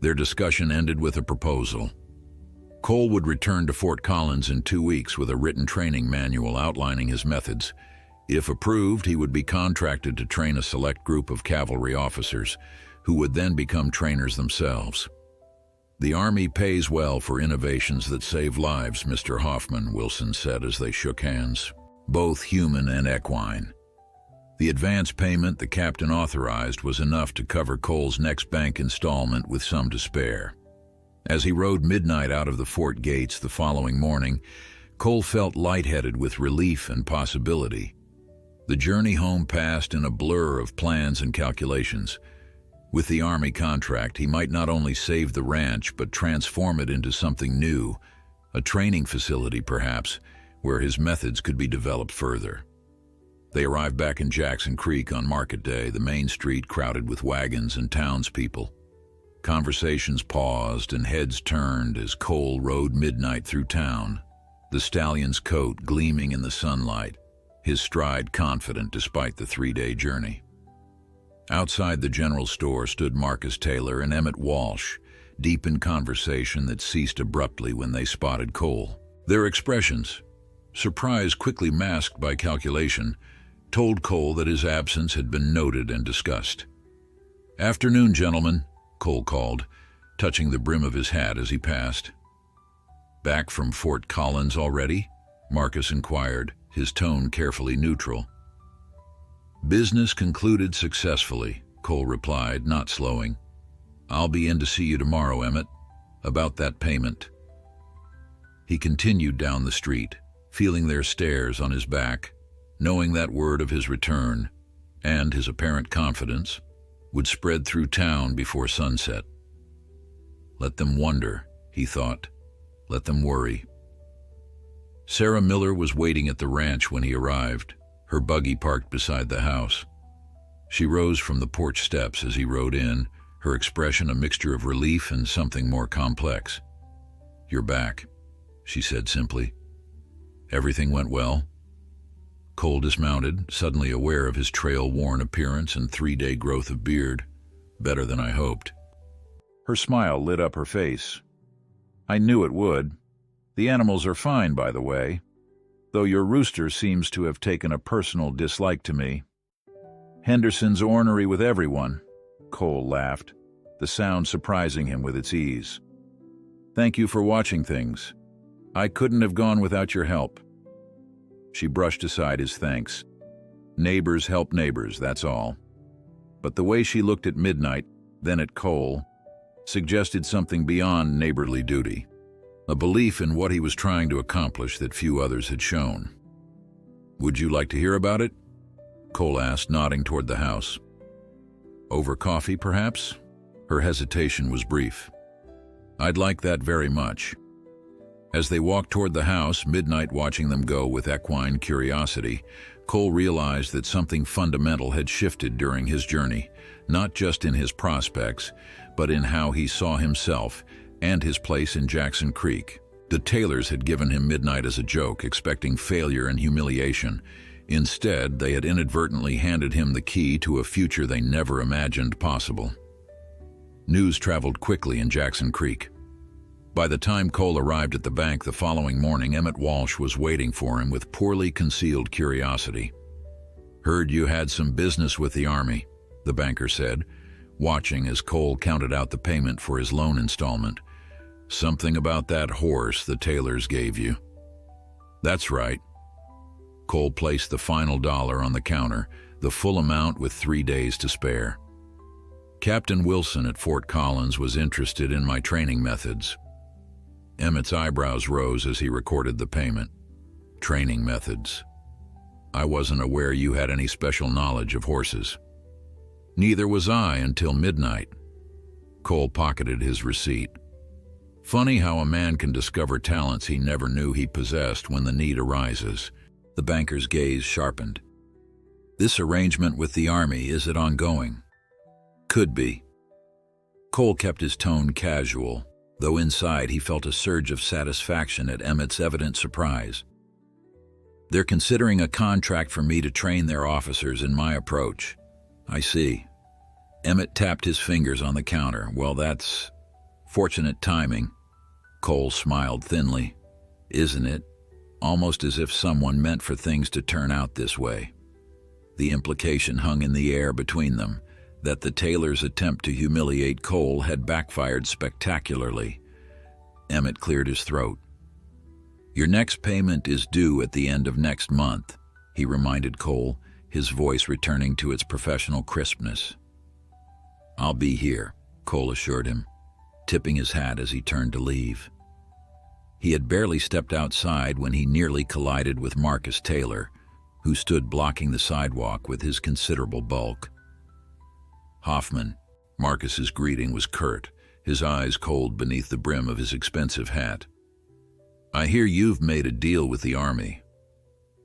Their discussion ended with a proposal. Cole would return to Fort Collins in 2 weeks with a written training manual outlining his methods. If approved, he would be contracted to train a select group of cavalry officers, who would then become trainers themselves. "The Army pays well for innovations that save lives, Mr. Hoffman," Wilson said as they shook hands, "both human and equine." The advance payment the captain authorized was enough to cover Cole's next bank installment with some to spare. As he rode Midnight out of the fort gates the following morning, Cole felt lightheaded with relief and possibility. The journey home passed in a blur of plans and calculations. With the Army contract, he might not only save the ranch but transform it into something new, a training facility perhaps, where his methods could be developed further. They arrived back in Jackson Creek on market day, the main street crowded with wagons and townspeople. Conversations paused and heads turned as Cole rode midnight through town, the stallion's coat gleaming in the sunlight, his stride confident despite the 3-day journey. Outside the general store stood Marcus Taylor and Emmett Walsh, deep in conversation that ceased abruptly when they spotted Cole. Their expressions, surprise quickly masked by calculation, told Cole that his absence had been noted and discussed. "Afternoon, gentlemen," Cole called, touching the brim of his hat as he passed. "Back from Fort Collins already?" Marcus inquired, his tone carefully neutral. "Business concluded successfully," Cole replied, not slowing. "I'll be in to see you tomorrow, Emmett, about that payment." He continued down the street, feeling their stares on his back, knowing that word of his return, and his apparent confidence, would spread through town before sunset. Let them wonder, he thought. Let them worry. Sarah Miller was waiting at the ranch when he arrived, her buggy parked beside the house. She rose from the porch steps as he rode in, her expression a mixture of relief and something more complex. "You're back," she said simply. "Everything went well?" Cole dismounted, suddenly aware of his trail-worn appearance and 3-day growth of beard. "Better than I hoped." Her smile lit up her face. "I knew it would. The animals are fine, by the way, though your rooster seems to have taken a personal dislike to me. Henderson's ornery with everyone," Cole laughed, the sound surprising him with its ease. "Thank you for watching things. I couldn't have gone without your help." She brushed aside his thanks. Neighbors help neighbors, that's all. But the way she looked at Midnight, then at Cole, suggested something beyond neighborly duty, a belief in what he was trying to accomplish that few others had shown. "Would you like to hear about it?" Cole asked, nodding toward the house. "Over coffee, perhaps?" Her hesitation was brief. "I'd like that very much." As they walked toward the house, Midnight watching them go with equine curiosity, Cole realized that something fundamental had shifted during his journey, not just in his prospects, but in how he saw himself and his place in Jackson Creek. The Taylors had given him Midnight as a joke, expecting failure and humiliation. Instead, they had inadvertently handed him the key to a future they never imagined possible. News traveled quickly in Jackson Creek. By the time Cole arrived at the bank the following morning, Emmett Walsh was waiting for him with poorly concealed curiosity. "Heard you had some business with the Army," the banker said, watching as Cole counted out the payment for his loan installment. "Something about that horse the Taylors gave you." "That's right." Cole placed the final dollar on the counter, the full amount with 3 days to spare. "Captain Wilson at Fort Collins was interested in my training methods." Emmett's eyebrows rose as he recorded the payment. "Training methods. I wasn't aware you had any special knowledge of horses." "Neither was I until midnight." Cole pocketed his receipt. Funny how a man can discover talents he never knew he possessed when the need arises. The banker's gaze sharpened. "This arrangement with the Army, is it ongoing?" "Could be." Cole kept his tone casual, though inside he felt a surge of satisfaction at Emmett's evident surprise. "They're considering a contract for me to train their officers in my approach." "I see." Emmett tapped his fingers on the counter. "Well, that's fortunate timing." Cole smiled thinly. "Isn't it? Almost as if someone meant for things to turn out this way." The implication hung in the air between them, that the Taylors' attempt to humiliate Cole had backfired spectacularly. Emmett cleared his throat. "Your next payment is due at the end of next month," he reminded Cole, his voice returning to its professional crispness. "I'll be here," Cole assured him, tipping his hat as he turned to leave. He had barely stepped outside when he nearly collided with Marcus Taylor, who stood blocking the sidewalk with his considerable bulk. "Hoffman," Marcus's greeting was curt, his eyes cold beneath the brim of his expensive hat. "I hear you've made a deal with the Army."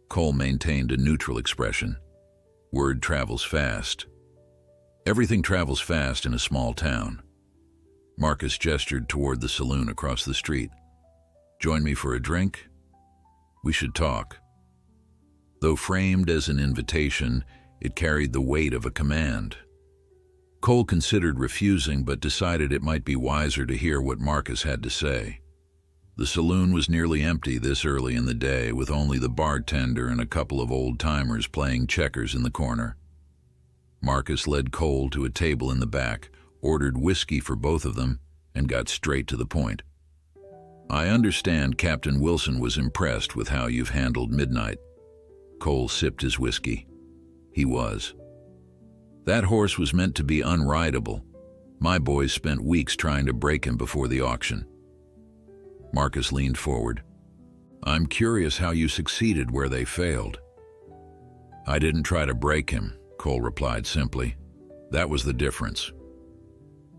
Cole maintained a neutral expression. "Word travels fast." "Everything travels fast in a small town." Marcus gestured toward the saloon across the street. Join me for a drink? We should talk. Though framed as an invitation, it carried the weight of a command. Cole considered refusing, but decided it might be wiser to hear what Marcus had to say. The saloon was nearly empty this early in the day, with only the bartender and a couple of old-timers playing checkers in the corner. Marcus led Cole to a table in the back, ordered whiskey for both of them, and got straight to the point. I understand Captain Wilson was impressed with how you've handled Midnight. Cole sipped his whiskey. He was. That horse was meant to be unrideable. My boys spent weeks trying to break him before the auction. Marcus leaned forward. I'm curious how you succeeded where they failed. I didn't try to break him, Cole replied simply. That was the difference.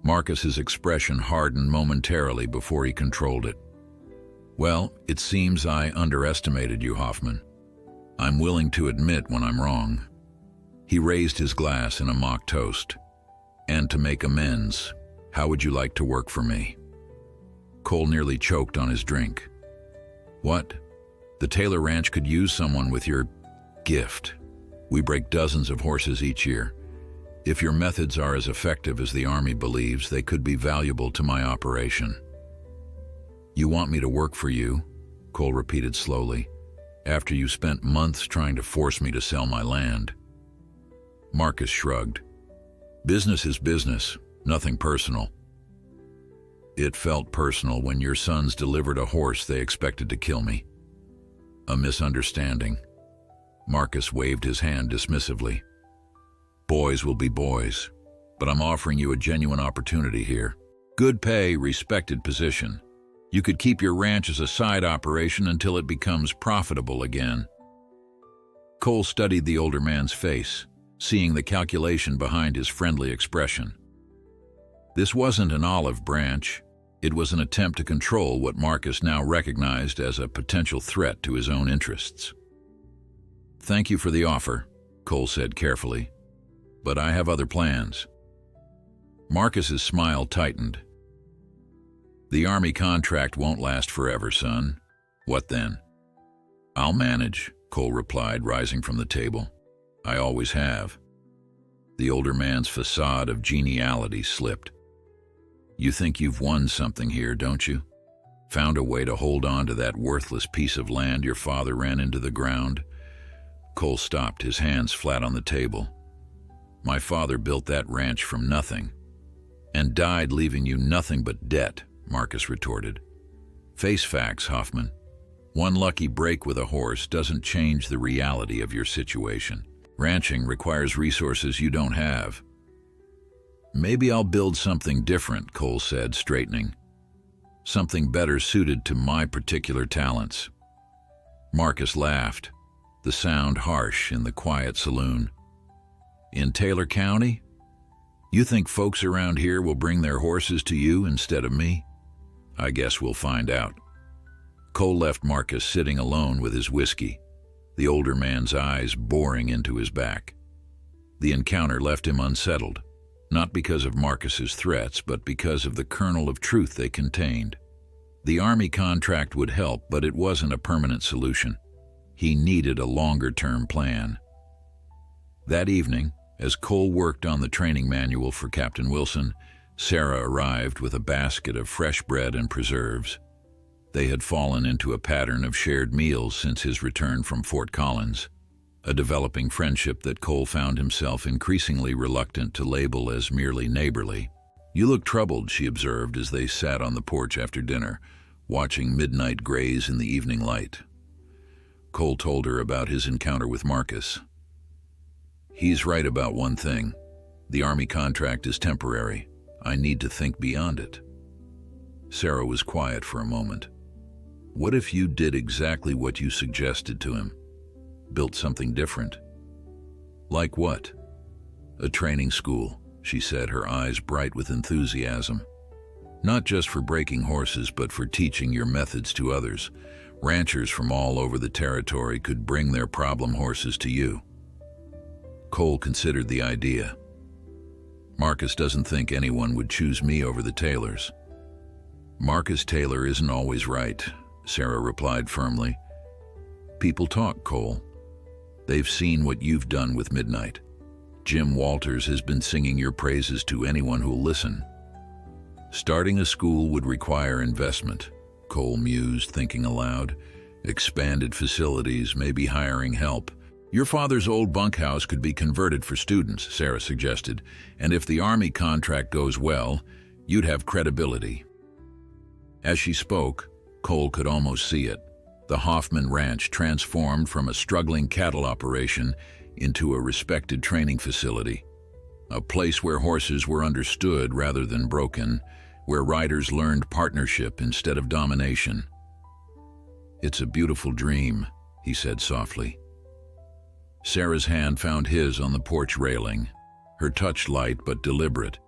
Marcus's expression hardened momentarily before he controlled it. Well, it seems I underestimated you, Hoffman. I'm willing to admit when I'm wrong. He raised his glass in a mock toast. And to make amends, how would you like to work for me? Cole nearly choked on his drink. What? The Taylor Ranch could use someone with your gift. We break dozens of horses each year. If your methods are as effective as the Army believes, they could be valuable to my operation. You want me to work for you? Cole repeated slowly. After you spent months trying to force me to sell my land. Marcus shrugged. Business is business, nothing personal. It felt personal when your sons delivered a horse they expected to kill me. A misunderstanding. Marcus waved his hand dismissively. Boys will be boys, but I'm offering you a genuine opportunity here. Good pay, respected position. You could keep your ranch as a side operation until it becomes profitable again. Cole studied the older man's face, seeing the calculation behind his friendly expression. This wasn't an olive branch. It was an attempt to control what Marcus now recognized as a potential threat to his own interests. Thank you for the offer, Cole said carefully, but I have other plans. Marcus's smile tightened. The Army contract won't last forever, son. What then? I'll manage, Cole replied, rising from the table. I always have. The older man's facade of geniality slipped. You think you've won something here, don't you? Found a way to hold on to that worthless piece of land your father ran into the ground? Cole stopped, his hands flat on the table. My father built that ranch from nothing, and died leaving you nothing but debt, Marcus retorted. Face facts, Hoffman. One lucky break with a horse doesn't change the reality of your situation. Ranching requires resources you don't have. Maybe I'll build something different, Cole said, straightening. Something better suited to my particular talents. Marcus laughed, the sound harsh in the quiet saloon. In Taylor County? You think folks around here will bring their horses to you instead of me? I guess we'll find out. Cole left Marcus sitting alone with his whiskey, the older man's eyes boring into his back. The encounter left him unsettled, not because of Marcus's threats, but because of the kernel of truth they contained. The Army contract would help, but it wasn't a permanent solution. He needed a longer-term plan. That evening, as Cole worked on the training manual for Captain Wilson, Sarah arrived with a basket of fresh bread and preserves. They had fallen into a pattern of shared meals since his return from Fort Collins, a developing friendship that Cole found himself increasingly reluctant to label as merely neighborly. You look troubled, she observed as they sat on the porch after dinner, watching midnight graze in the evening light. Cole told her about his encounter with Marcus. He's right about one thing. The Army contract is temporary. I need to think beyond it. Sarah was quiet for a moment. What if you did exactly what you suggested to him? Built something different? Like what? A training school, she said, her eyes bright with enthusiasm. Not just for breaking horses, but for teaching your methods to others. Ranchers from all over the territory could bring their problem horses to you. Cole considered the idea. Marcus doesn't think anyone would choose me over the Taylors. Marcus Taylor isn't always right, Sarah replied firmly. People talk, Cole. They've seen what you've done with Midnight. Jim Walters has been singing your praises to anyone who'll listen. Starting a school would require investment, Cole mused, thinking aloud. Expanded facilities, maybe hiring help. Your father's old bunkhouse could be converted for students, Sarah suggested, and if the Army contract goes well, you'd have credibility. As she spoke, Cole could almost see it. The Hoffman Ranch transformed from a struggling cattle operation into a respected training facility. A place where horses were understood rather than broken, where riders learned partnership instead of domination. It's a beautiful dream, he said softly. Sarah's hand found his on the porch railing, her touch light but deliberate.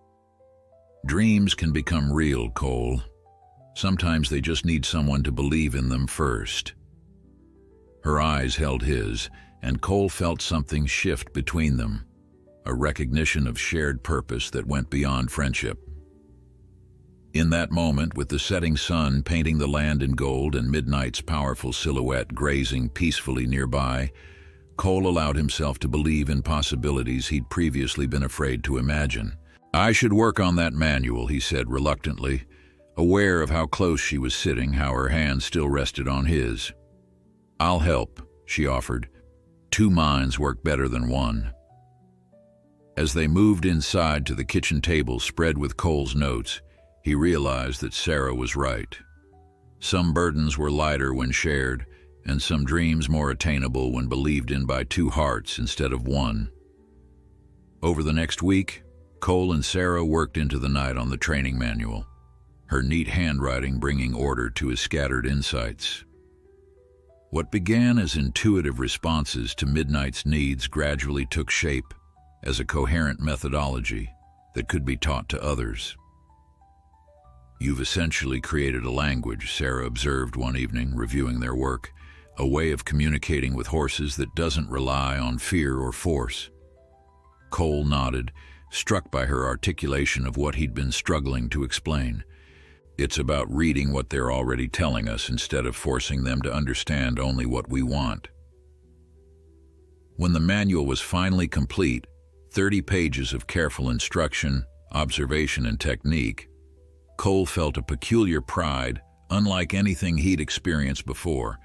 Dreams can become real, Cole. Sometimes they just need someone to believe in them first. Her eyes held his, and Cole felt something shift between them, a recognition of shared purpose that went beyond friendship. In that moment, with the setting sun painting the land in gold and Midnight's powerful silhouette grazing peacefully nearby, Cole allowed himself to believe in possibilities he'd previously been afraid to imagine. I should work on that manual, he said reluctantly, aware of how close she was sitting, how her hand still rested on his. I'll help, she offered. 2 minds work better than one. As they moved inside to the kitchen table spread with Cole's notes, he realized that Sarah was right. Some burdens were lighter when shared, and some dreams more attainable when believed in by 2 hearts instead of one. Over the next week, Cole and Sarah worked into the night on the training manual, her neat handwriting bringing order to his scattered insights. What began as intuitive responses to Midnight's needs gradually took shape as a coherent methodology that could be taught to others. You've essentially created a language, Sarah observed one evening, reviewing their work, a way of communicating with horses that doesn't rely on fear or force. Cole nodded, struck by her articulation of what he'd been struggling to explain. It's about reading what they're already telling us instead of forcing them to understand only what we want. When the manual was finally complete, 30 pages of careful instruction, observation, and technique, Cole felt a peculiar pride, unlike anything he'd experienced before.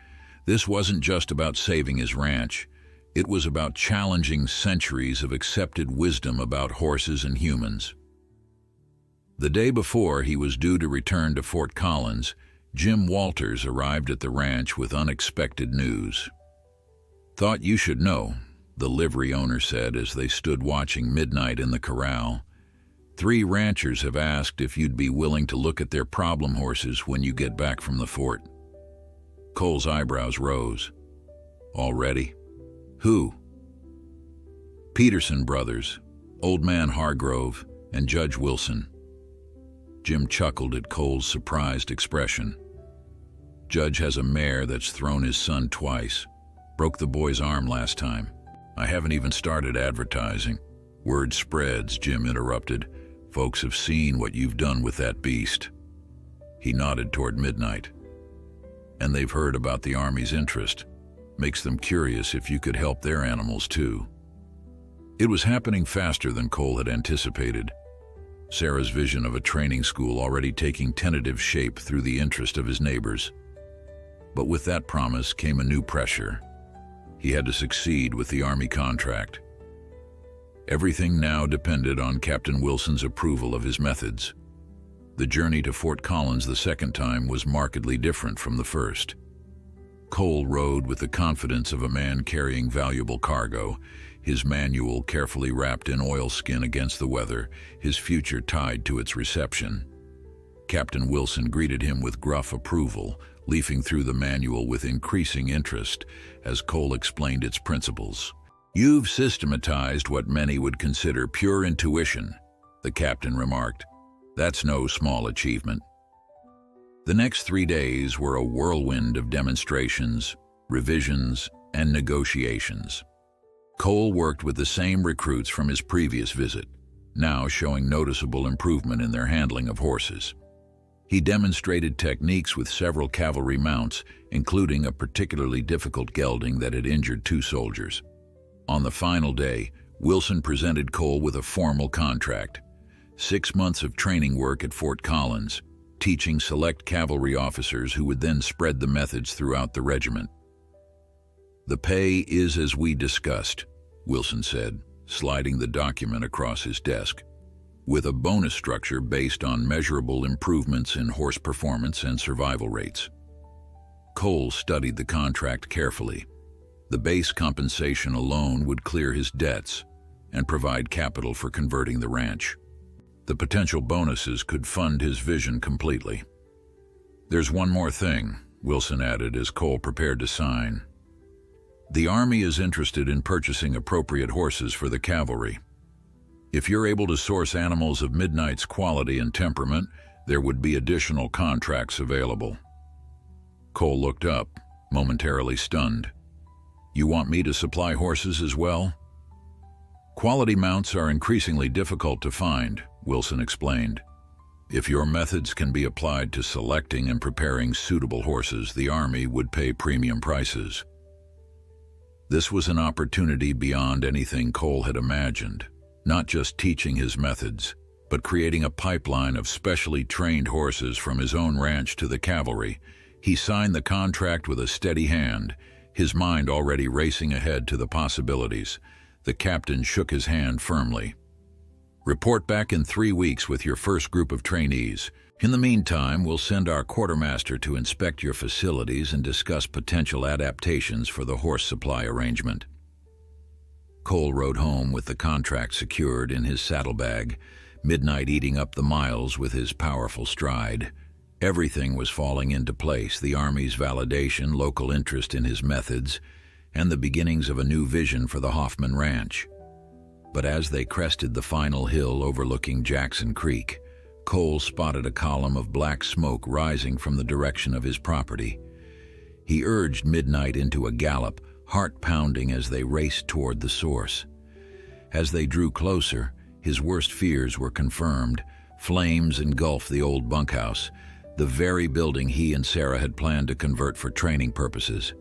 This wasn't just about saving his ranch. It was about challenging centuries of accepted wisdom about horses and humans. The day before he was due to return to Fort Collins, Jim Walters arrived at the ranch with unexpected news. Thought you should know, the livery owner said as they stood watching Midnight in the corral. 3 ranchers have asked if you'd be willing to look at their problem horses when you get back from the fort. Cole's eyebrows rose. Already? Who? Peterson brothers, Old Man Hargrove, and Judge Wilson. Jim chuckled at Cole's surprised expression. Judge has a mare that's thrown his son twice. Broke the boy's arm last time. I haven't even started advertising. Word spreads, Jim interrupted. Folks have seen what you've done with that beast. He nodded toward Midnight. And they've heard about the Army's interest. Makes them curious if you could help their animals too. It was happening faster than Cole had anticipated. Sarah's vision of a training school already taking tentative shape through the interest of his neighbors. But with that promise came a new pressure. He had to succeed with the Army contract. Everything now depended on Captain Wilson's approval of his methods. The journey to Fort Collins the second time was markedly different from the first. Cole rode with the confidence of a man carrying valuable cargo, his manual carefully wrapped in oilskin against the weather, his future tied to its reception. Captain Wilson greeted him with gruff approval, leafing through the manual with increasing interest as Cole explained its principles. You've systematized what many would consider pure intuition, the captain remarked. That's no small achievement. The next 3 days were a whirlwind of demonstrations, revisions, and negotiations. Cole worked with the same recruits from his previous visit. now showing noticeable improvement in their handling of horses. He demonstrated techniques with several cavalry mounts, including a particularly difficult gelding that had injured 2 soldiers. On the final day, Wilson presented Cole with a formal contract. 6 months of training work at Fort Collins, teaching select cavalry officers who would then spread the methods throughout the regiment. "The pay is as we discussed," Wilson said, sliding the document across his desk, "with a bonus structure based on measurable improvements in horse performance and survival rates." Cole studied the contract carefully. The base compensation alone would clear his debts and provide capital for converting the ranch. The potential bonuses could fund his vision completely. "There's one more thing," Wilson added as Cole prepared to sign. "The Army is interested in purchasing appropriate horses for the cavalry. If you're able to source animals of Midnight's quality and temperament, there would be additional contracts available." Cole looked up, momentarily stunned. "You want me to supply horses as well?" "Quality mounts are increasingly difficult to find," Wilson explained. "If your methods can be applied to selecting and preparing suitable horses, the Army would pay premium prices." This was an opportunity beyond anything Cole had imagined, not just teaching his methods, but creating a pipeline of specially trained horses from his own ranch to the cavalry. He signed the contract with a steady hand, his mind already racing ahead to the possibilities. The captain shook his hand firmly. "Report back in 3 weeks with your first group of trainees. In the meantime, we'll send our quartermaster to inspect your facilities and discuss potential adaptations for the horse supply arrangement." Cole rode home with the contract secured in his saddlebag, Midnight eating up the miles with his powerful stride. Everything was falling into place: the Army's validation, local interest in his methods, and the beginnings of a new vision for the Hoffman Ranch. But as they crested the final hill overlooking Jackson Creek, Cole spotted a column of black smoke rising from the direction of his property. He urged Midnight into a gallop, heart pounding as they raced toward the source. As they drew closer, his worst fears were confirmed. Flames engulfed the old bunkhouse, the very building he and Sarah had planned to convert for training purposes.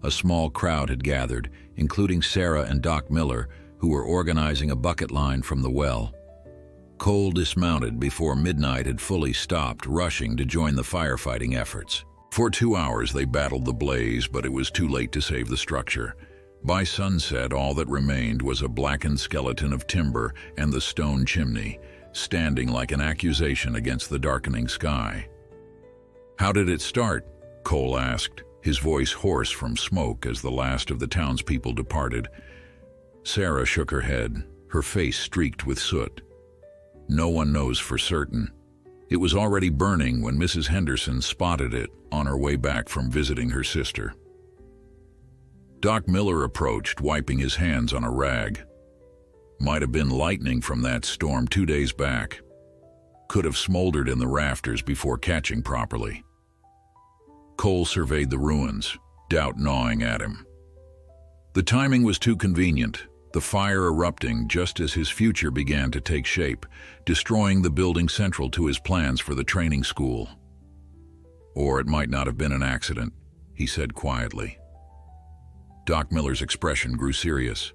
A small crowd had gathered, including Sarah and Doc Miller, who were organizing a bucket line from the well. Cole dismounted before Midnight had fully stopped, rushing to join the firefighting efforts. For 2 hours they battled the blaze, but it was too late to save the structure. By sunset, all that remained was a blackened skeleton of timber and the stone chimney, standing like an accusation against the darkening sky. "How did it start?" Cole asked, his voice hoarse from smoke as the last of the townspeople departed. Sarah shook her head, her face streaked with soot. "No one knows for certain. It was already burning when Mrs. Henderson spotted it on her way back from visiting her sister." Doc Miller approached, wiping his hands on a rag. "Might have been lightning from that storm 2 days back. Could have smoldered in the rafters before catching properly." Cole surveyed the ruins, doubt gnawing at him. The timing was too convenient, the fire erupting just as his future began to take shape, destroying the building central to his plans for the training school. "Or it might not have been an accident," he said quietly. Doc Miller's expression grew serious.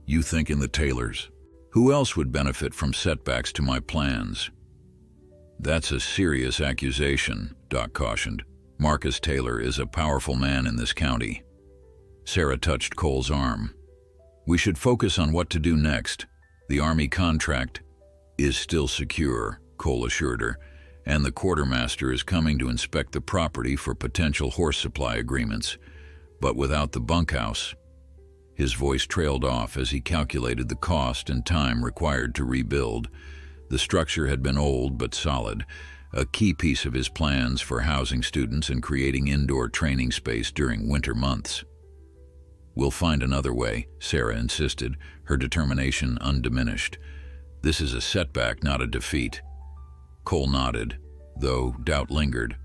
"You think in the Taylors? Who else would benefit from setbacks to my plans?" "That's a serious accusation," Doc cautioned. "Marcus Taylor is a powerful man in this county." Sarah touched Cole's arm. "We should focus on what to do next. The Army contract is still secure," Cole assured her, "and the quartermaster is coming to inspect the property for potential horse supply agreements. But without the bunkhouse..." His voice trailed off as he calculated the cost and time required to rebuild. The structure had been old but solid, a key piece of his plans for housing students and creating indoor training space during winter months. "We'll find another way," Sarah insisted, her determination undiminished. "This is a setback, not a defeat." Cole nodded, though doubt lingered.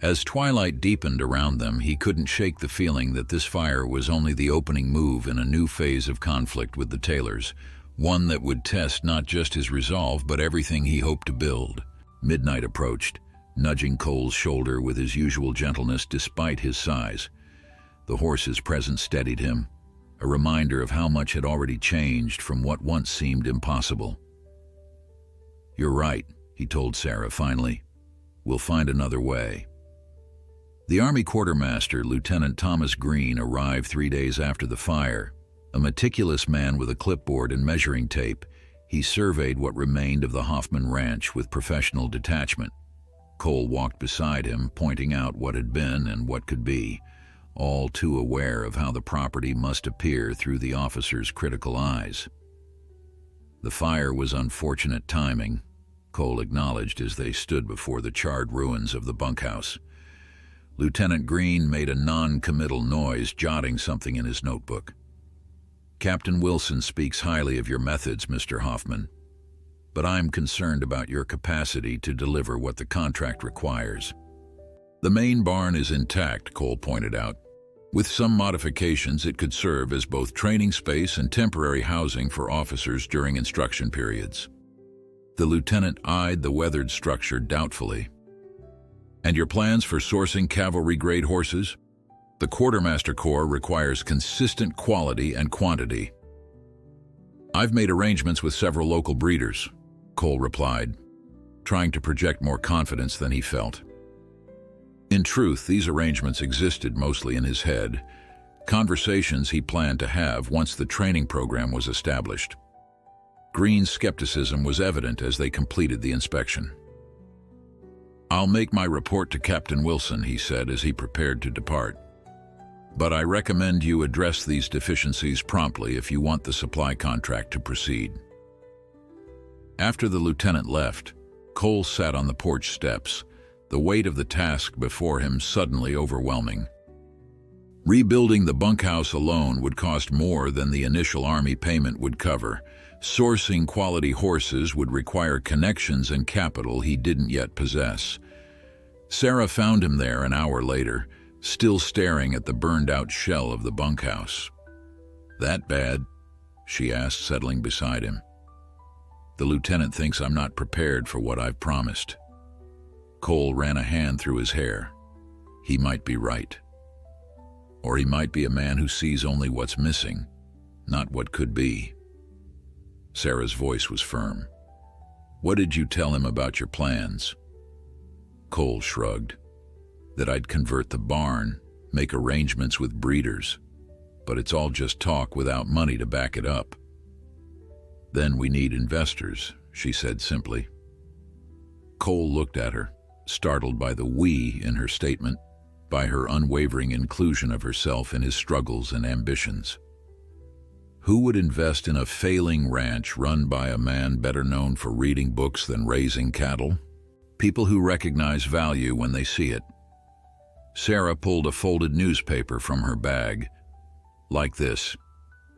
As twilight deepened around them, he couldn't shake the feeling that this fire was only the opening move in a new phase of conflict with the Taylors, one that would test not just his resolve but everything he hoped to build. Midnight approached, nudging Cole's shoulder with his usual gentleness despite his size. The horse's presence steadied him, a reminder of how much had already changed from what once seemed impossible. "You're right," he told Sarah finally. "We'll find another way." The Army quartermaster, Lieutenant Thomas Green, arrived 3 days after the fire. A meticulous man with a clipboard and measuring tape, he surveyed what remained of the Hoffman Ranch with professional detachment. Cole walked beside him, pointing out what had been and what could be, all too aware of how the property must appear through the officer's critical eyes. The fire was unfortunate timing, Cole acknowledged as they stood before the charred ruins of the bunkhouse. Lieutenant Green made a non-committal noise, jotting something in his notebook. "Captain Wilson speaks highly of your methods, Mr. Hoffman, but I'm concerned about your capacity to deliver what the contract requires." "The main barn is intact," Cole pointed out. "With some modifications, it could serve as both training space and temporary housing for officers during instruction periods." The lieutenant eyed the weathered structure doubtfully. "And your plans for sourcing cavalry-grade horses?" "The Quartermaster Corps requires consistent quality and quantity." "I've made arrangements with several local breeders," Cole replied, trying to project more confidence than he felt. In truth, these arrangements existed mostly in his head, conversations he planned to have once the training program was established. Green's skepticism was evident as they completed the inspection. "I'll make my report to Captain Wilson," he said as he prepared to depart. "But I recommend you address these deficiencies promptly if you want the supply contract to proceed." After the lieutenant left, Cole sat on the porch steps, the weight of the task before him suddenly overwhelming. Rebuilding the bunkhouse alone would cost more than the initial Army payment would cover. Sourcing quality horses would require connections and capital he didn't yet possess. Sarah found him there an hour later, still staring at the burned-out shell of the bunkhouse. "That bad?" she asked, settling beside him. "The lieutenant thinks I'm not prepared for what I've promised." Cole ran a hand through his hair. He might be right. Or he might be a man who sees only what's missing, not what could be. Sarah's voice was firm. "What did you tell him about your plans?" Cole shrugged. "That I'd convert the barn, make arrangements with breeders. But it's all just talk without money to back it up." "Then we need investors," she said simply. Cole looked at her, startled by the "we" in her statement, by her unwavering inclusion of herself in his struggles and ambitions. Who would invest in a failing ranch run by a man better known for reading books than raising cattle? People who recognize value when they see it. Sarah pulled a folded newspaper from her bag. Like this.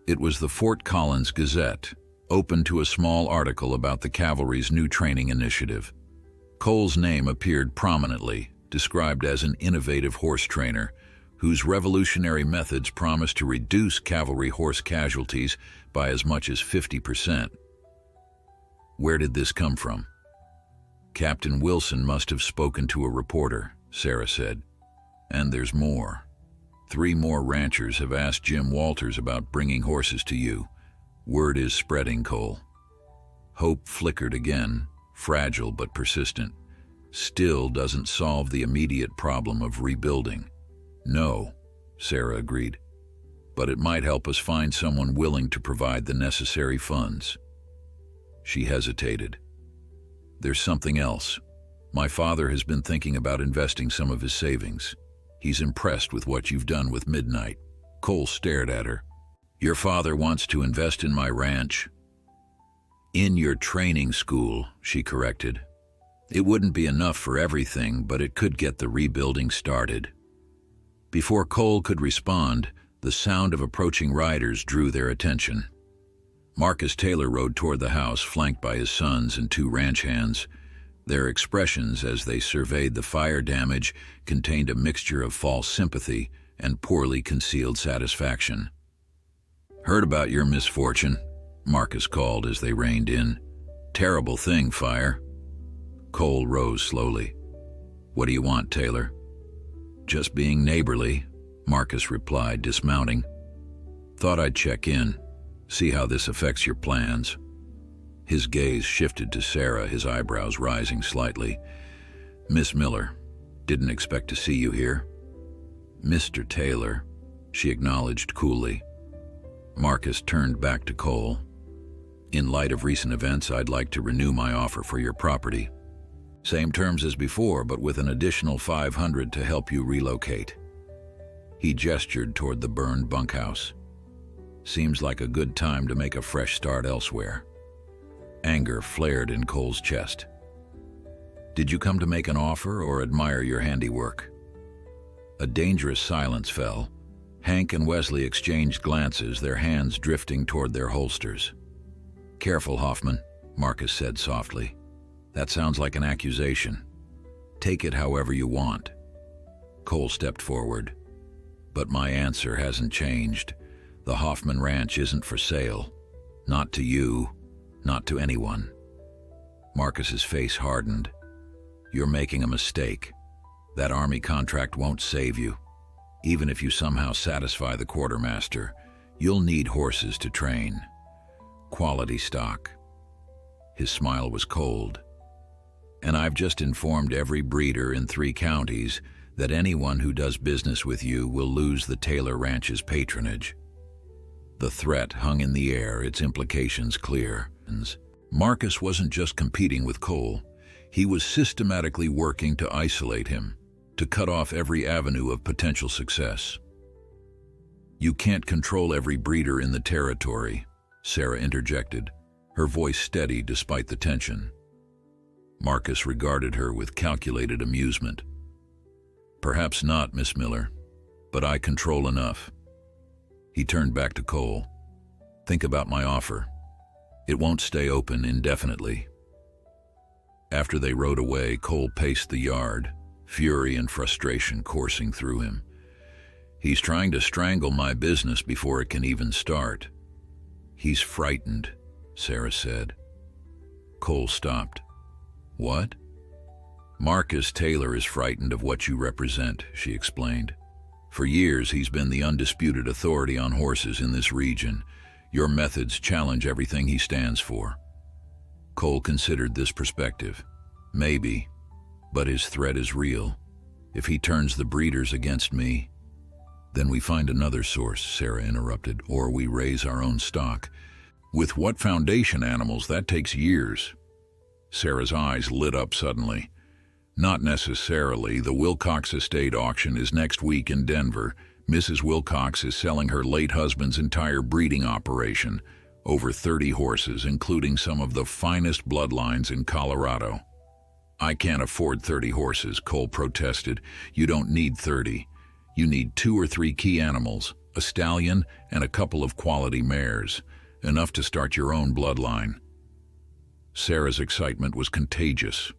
It was the Fort Collins Gazette, open to a small article about the cavalry's new training initiative. Cole's name appeared prominently, described as an innovative horse trainer whose revolutionary methods promised to reduce cavalry horse casualties by as much as 50%. Where did this come from? "Captain Wilson must have spoken to a reporter," Sarah said. "And there's more. 3 more ranchers have asked Jim Walters about bringing horses to you. Word is spreading, Cole." Hope flickered again, fragile but persistent. "Still doesn't solve the immediate problem of rebuilding." "No," Sarah agreed. "But it might help us find someone willing to provide the necessary funds." She hesitated. "There's something else. My father has been thinking about investing some of his savings. He's impressed with what you've done with Midnight." Cole stared at her. "Your father wants to invest in my ranch?" "In your training school," she corrected. "It wouldn't be enough for everything, but it could get the rebuilding started." Before Cole could respond, the sound of approaching riders drew their attention. Marcus Taylor rode toward the house, flanked by his sons and 2 ranch hands. Their expressions as they surveyed the fire damage contained a mixture of false sympathy and poorly concealed satisfaction. "Heard about your misfortune," Marcus called as they reined in. "Terrible thing, fire." Cole rose slowly. "What do you want, Taylor?" "Just being neighborly," Marcus replied, dismounting. "Thought I'd check in, see how this affects your plans." His gaze shifted to Sarah, his eyebrows rising slightly. "Miss Miller, didn't expect to see you here." "Mr. Taylor," she acknowledged coolly. Marcus turned back to Cole. "In light of recent events, I'd like to renew my offer for your property. Same terms as before, but with an additional $500 to help you relocate." He gestured toward the burned bunkhouse. "Seems like a good time to make a fresh start elsewhere." Anger flared in Cole's chest. "Did you come to make an offer or admire your handiwork?" A dangerous silence fell. Hank and Wesley exchanged glances, their hands drifting toward their holsters. "Careful, Hoffman," Marcus said softly. "That sounds like an accusation. Take it however you want." Cole stepped forward. "But my answer hasn't changed. The Hoffman Ranch isn't for sale. Not to you, not to anyone." Marcus's face hardened. "You're making a mistake. That Army contract won't save you. Even if you somehow satisfy the quartermaster, you'll need horses to train. Quality stock." His smile was cold. "And I've just informed every breeder in 3 counties that anyone who does business with you will lose the Taylor Ranch's patronage." The threat hung in the air, its implications clear. Marcus wasn't just competing with Cole. He was systematically working to isolate him, to cut off every avenue of potential success. "You can't control every breeder in the territory," Sarah interjected, her voice steady despite the tension. Marcus regarded her with calculated amusement. "Perhaps not, Miss Miller, but I control enough." He turned back to Cole. "Think about my offer. It won't stay open indefinitely." After they rode away, Cole paced the yard, fury and frustration coursing through him. "He's trying to strangle my business before it can even start." "He's frightened," Sarah said. Cole stopped. "What?" "Marcus Taylor is frightened of what you represent," she explained. "For years he's been the undisputed authority on horses in this region. Your methods challenge everything he stands for." Cole considered this perspective. "Maybe, but his threat is real. If he turns the breeders against me—" "Then we find another source," Sarah interrupted, "or we raise our own stock. With what foundation animals, that takes years." Sarah's eyes lit up suddenly. "Not necessarily. The Wilcox Estate auction is next week in Denver. Mrs. Wilcox is selling her late husband's entire breeding operation, over 30 horses, including some of the finest bloodlines in Colorado." "I can't afford 30 horses," Cole protested. "You don't need 30. You need 2 or 3 key animals, a stallion and a couple of quality mares, enough to start your own bloodline." Sarah's excitement was contagious.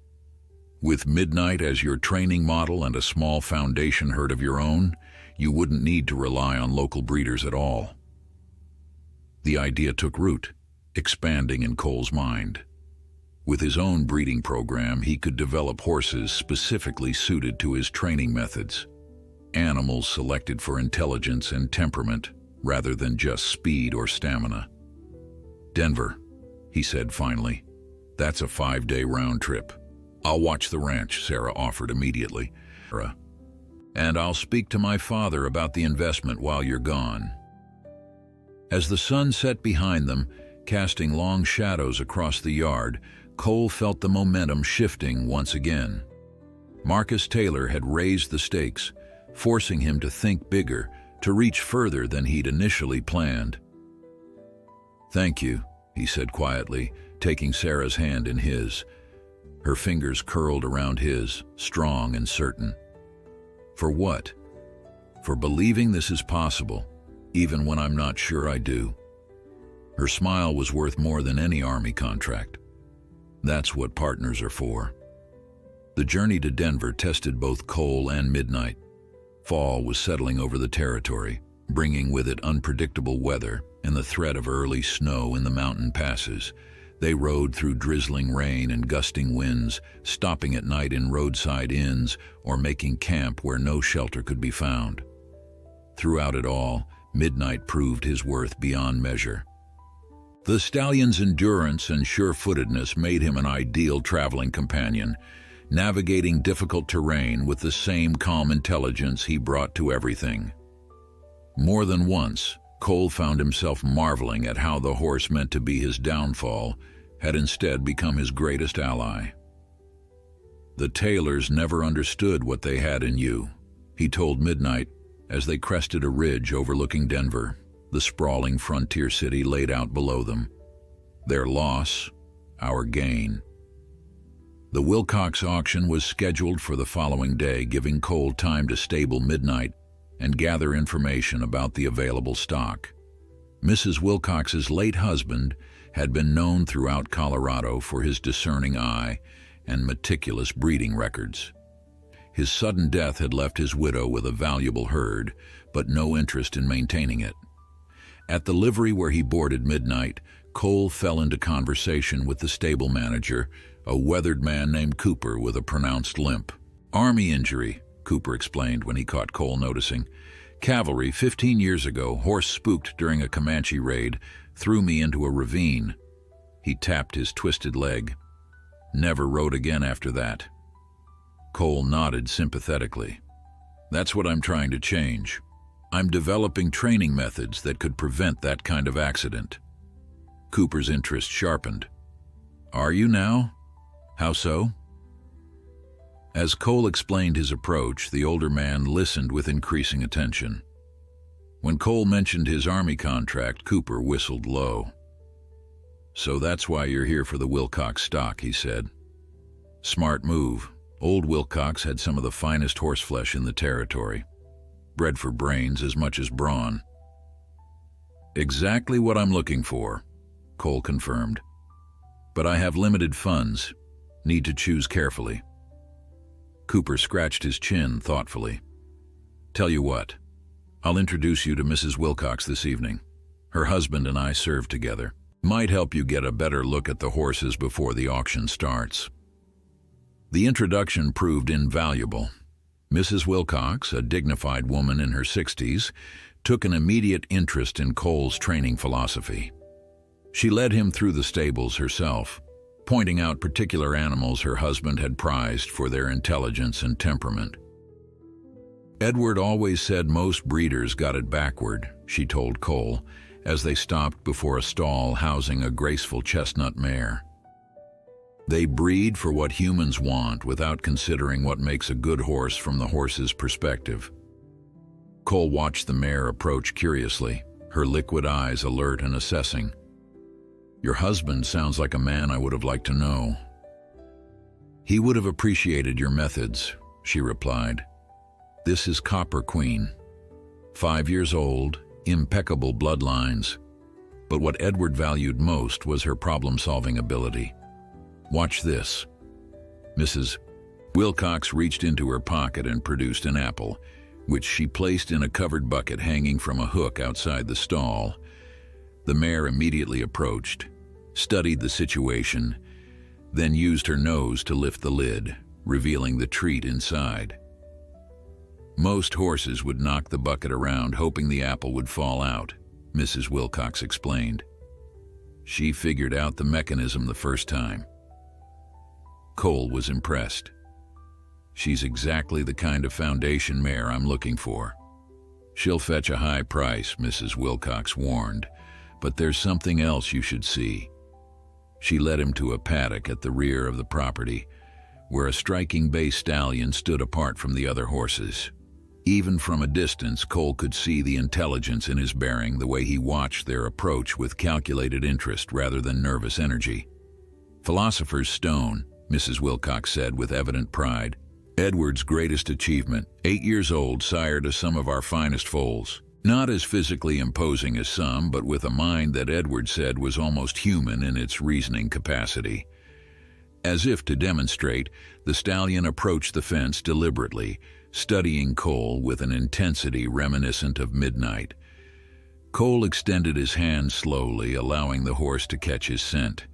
"With Midnight as your training model and a small foundation herd of your own, you wouldn't need to rely on local breeders at all." The idea took root, expanding in Cole's mind. With his own breeding program, he could develop horses specifically suited to his training methods. Animals selected for intelligence and temperament, rather than just speed or stamina. "Denver," he said finally. "That's a 5-day round trip." "I'll watch the ranch," Sarah offered immediately. "And I'll speak to my father about the investment while you're gone." As the sun set behind them, casting long shadows across the yard, Cole felt the momentum shifting once again. Marcus Taylor had raised the stakes, forcing him to think bigger, to reach further than he'd initially planned. "Thank you," he said quietly, taking Sarah's hand in his. Her fingers curled around his, strong and certain. "For what?" "For believing this is possible, even when I'm not sure I do." Her smile was worth more than any Army contract. That's what partners are for. The journey to Denver tested both Cole and Midnight. Fall was settling over the territory, bringing with it unpredictable weather and the threat of early snow in the mountain passes. They rode through drizzling rain and gusting winds, stopping at night in roadside inns or making camp where no shelter could be found. Throughout it all, Midnight proved his worth beyond measure. The stallion's endurance and sure-footedness made him an ideal traveling companion, navigating difficult terrain with the same calm intelligence he brought to everything. More than once, Cole found himself marveling at how the horse meant to be his downfall had instead become his greatest ally. "The Taylors never understood what they had in you," he told Midnight as they crested a ridge overlooking Denver, the sprawling frontier city laid out below them. "Their loss, our gain." The Wilcox auction was scheduled for the following day, giving Cole time to stable Midnight and gather information about the available stock. Mrs. Wilcox's late husband had been known throughout Colorado for his discerning eye and meticulous breeding records. His sudden death had left his widow with a valuable herd, but no interest in maintaining it. At the livery where he boarded Midnight, Cole fell into conversation with the stable manager, a weathered man named Cooper with a pronounced limp. "Army injury," Cooper explained when he caught Cole noticing. "Cavalry, 15 years ago, horse spooked during a Comanche raid, threw me into a ravine." He tapped his twisted leg. "Never rode again after that." Cole nodded sympathetically. "That's what I'm trying to change. I'm developing training methods that could prevent that kind of accident." Cooper's interest sharpened. "Are you now? How so?" As Cole explained his approach, the older man listened with increasing attention. When Cole mentioned his Army contract, Cooper whistled low. "So that's why you're here for the Wilcox stock," he said. "Smart move. Old Wilcox had some of the finest horseflesh in the territory. Bred for brains as much as brawn." "Exactly what I'm looking for," Cole confirmed. "But I have limited funds. Need to choose carefully." Cooper scratched his chin thoughtfully. "Tell you what, I'll introduce you to Mrs. Wilcox this evening. Her husband and I serve together. Might help you get a better look at the horses before the auction starts." The introduction proved invaluable. Mrs. Wilcox, a dignified woman in her 60s, took an immediate interest in Cole's training philosophy. She led him through the stables herself, pointing out particular animals her husband had prized for their intelligence and temperament. "Edward always said most breeders got it backward," she told Cole, as they stopped before a stall housing a graceful chestnut mare. "They breed for what humans want without considering what makes a good horse from the horse's perspective." Cole watched the mare approach curiously, her liquid eyes alert and assessing. "Your husband sounds like a man I would have liked to know." "He would have appreciated your methods," she replied. "This is Copper Queen. 5 years old, impeccable bloodlines. But what Edward valued most was her problem-solving ability. Watch this." Mrs. Wilcox reached into her pocket and produced an apple, which she placed in a covered bucket hanging from a hook outside the stall. The mare immediately approached, studied the situation, then used her nose to lift the lid, revealing the treat inside. "Most horses would knock the bucket around, hoping the apple would fall out," Mrs. Wilcox explained. "She figured out the mechanism the first time." Cole was impressed. "She's exactly the kind of foundation mare I'm looking for." "She'll fetch a high price," Mrs. Wilcox warned, "but there's something else you should see." She led him to a paddock at the rear of the property, where a striking bay stallion stood apart from the other horses. Even from a distance, Cole could see the intelligence in his bearing, the way he watched their approach with calculated interest rather than nervous energy. "Philosopher's Stone," Mrs. Wilcox said with evident pride. "Edward's greatest achievement, 8 years old, sire to some of our finest foals. Not as physically imposing as some, but with a mind that Edward said was almost human in its reasoning capacity." As if to demonstrate, the stallion approached the fence deliberately, studying Cole with an intensity reminiscent of midnight. Cole extended his hand slowly, allowing the horse to catch his scent.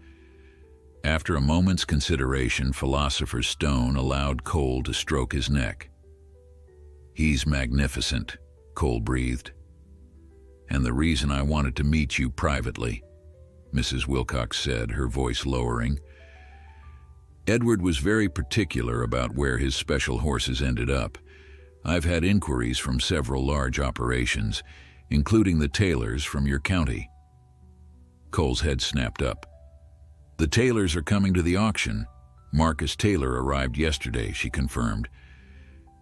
After a moment's consideration, Philosopher's Stone allowed Cole to stroke his neck. "He's magnificent," Cole breathed. "And the reason I wanted to meet you privately," Mrs. Wilcox said, her voice lowering. "Edward was very particular about where his special horses ended up. I've had inquiries from several large operations, including the Taylors from your county." Cole's head snapped up. "The Taylors are coming to the auction. Marcus Taylor arrived yesterday," she confirmed.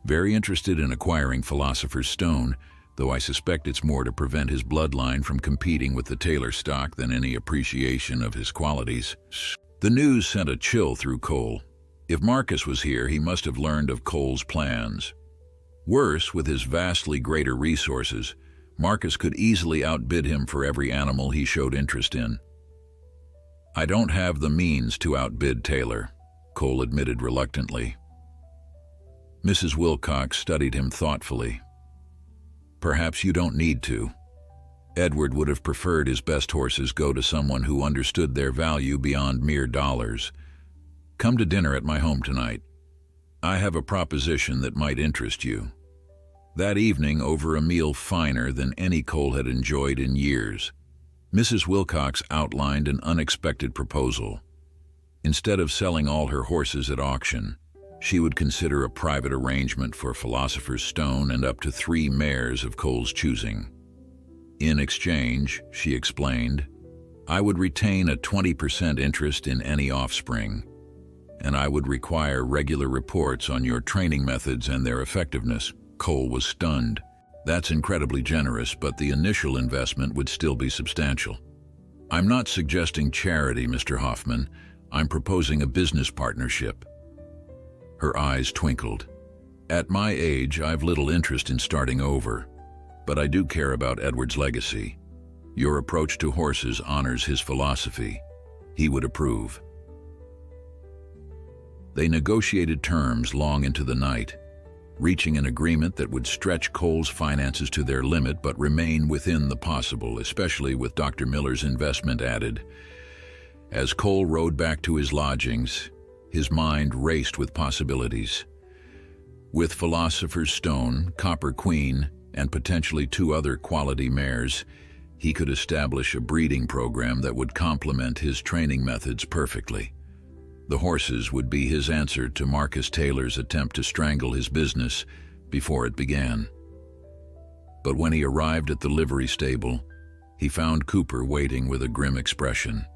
"Very interested in acquiring Philosopher's Stone, though I suspect it's more to prevent his bloodline from competing with the Taylor stock than any appreciation of his qualities." The news sent a chill through Cole. If Marcus was here, he must have learned of Cole's plans. Worse, with his vastly greater resources, Marcus could easily outbid him for every animal he showed interest in. "I don't have the means to outbid Taylor," Cole admitted reluctantly. Mrs. Wilcox studied him thoughtfully. "Perhaps you don't need to. Edward would have preferred his best horses go to someone who understood their value beyond mere dollars. Come to dinner at my home tonight. I have a proposition that might interest you." That evening, over a meal finer than any Cole had enjoyed in years, Mrs. Wilcox outlined an unexpected proposal. Instead of selling all her horses at auction, she would consider a private arrangement for Philosopher's Stone and up to 3 mares of Cole's choosing. In exchange, she explained, I would retain a 20% interest in any offspring, and I would require regular reports on your training methods and their effectiveness. Cole was stunned. That's incredibly generous, but the initial investment would still be substantial. I'm not suggesting charity, Mr. Hoffman. I'm proposing a business partnership. Her eyes twinkled. At my age, I've little interest in starting over, but I do care about Edward's legacy. Your approach to horses honors his philosophy. He would approve. They negotiated terms long into the night, reaching an agreement that would stretch Cole's finances to their limit but remain within the possible, especially with Dr. Miller's investment added. As Cole rode back to his lodgings, his mind raced with possibilities. With Philosopher's Stone, Copper Queen, and potentially 2 other quality mares, he could establish a breeding program that would complement his training methods perfectly. The horses would be his answer to Marcus Taylor's attempt to strangle his business before it began. But when he arrived at the livery stable, he found Cooper waiting with a grim expression.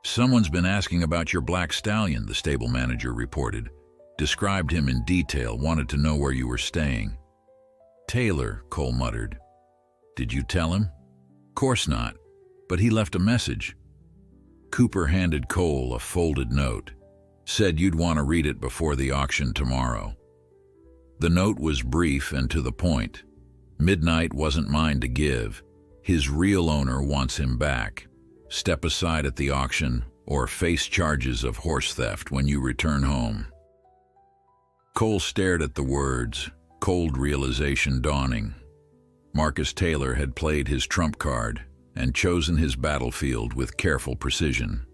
Someone's been asking about your black stallion, the stable manager reported. Described him in detail, wanted to know where you were staying. Taylor, Cole muttered. Did you tell him? Course not, but he left a message. Cooper handed Cole a folded note. Said you'd want to read it before the auction tomorrow. The note was brief and to the point. Midnight wasn't mine to give. His real owner wants him back. Step aside at the auction or face charges of horse theft when you return home. Cole stared at the words, cold realization dawning. Marcus Taylor had played his trump card and chosen his battlefield with careful precision.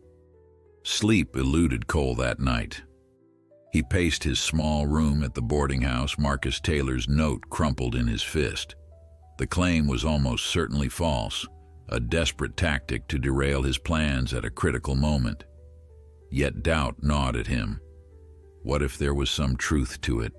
Sleep eluded Cole that night. He paced his small room at the boarding house, Marcus Taylor's note crumpled in his fist. The claim was almost certainly false, a desperate tactic to derail his plans at a critical moment. Yet doubt gnawed at him. What if there was some truth to it?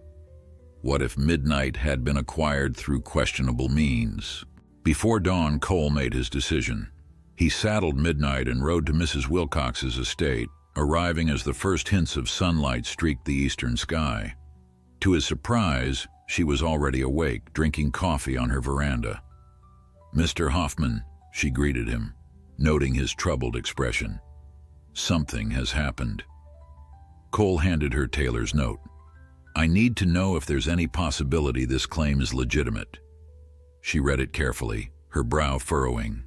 What if Midnight had been acquired through questionable means? Before dawn, Cole made his decision. He saddled Midnight and rode to Mrs. Wilcox's estate, arriving as the first hints of sunlight streaked the eastern sky. To his surprise, she was already awake, drinking coffee on her veranda. Mr. Hoffman, she greeted him, noting his troubled expression. Something has happened. Cole handed her Taylor's note. I need to know if there's any possibility this claim is legitimate. She read it carefully, her brow furrowing.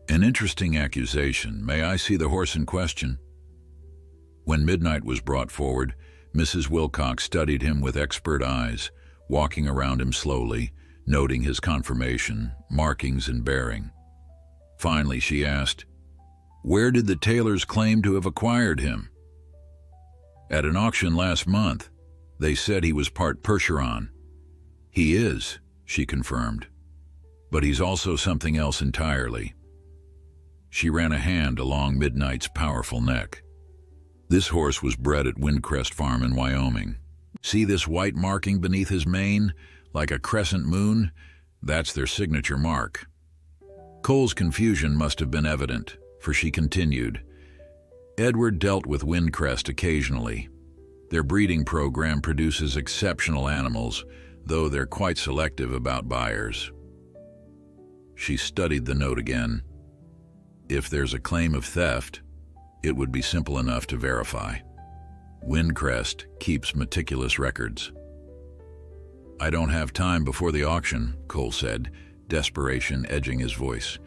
An interesting accusation. May I see the horse in question? When Midnight was brought forward, Mrs. Wilcox studied him with expert eyes, walking around him slowly, noting his conformation, markings, and bearing. Finally, she asked, "Where did the Taylors claim to have acquired him?" "At an auction last month. They said he was part Percheron." "He is," she confirmed. "But he's also something else entirely." She ran a hand along Midnight's powerful neck. "This horse was bred at Windcrest Farm in Wyoming. See this white marking beneath his mane, like a crescent moon? That's their signature mark." Cole's confusion must have been evident, for she continued, "Edward dealt with Windcrest occasionally. Their breeding program produces exceptional animals, though they're quite selective about buyers." She studied the note again. If there's a claim of theft, it would be simple enough to verify. Windcrest keeps meticulous records. "I don't have time before the auction," Cole said, desperation edging his voice.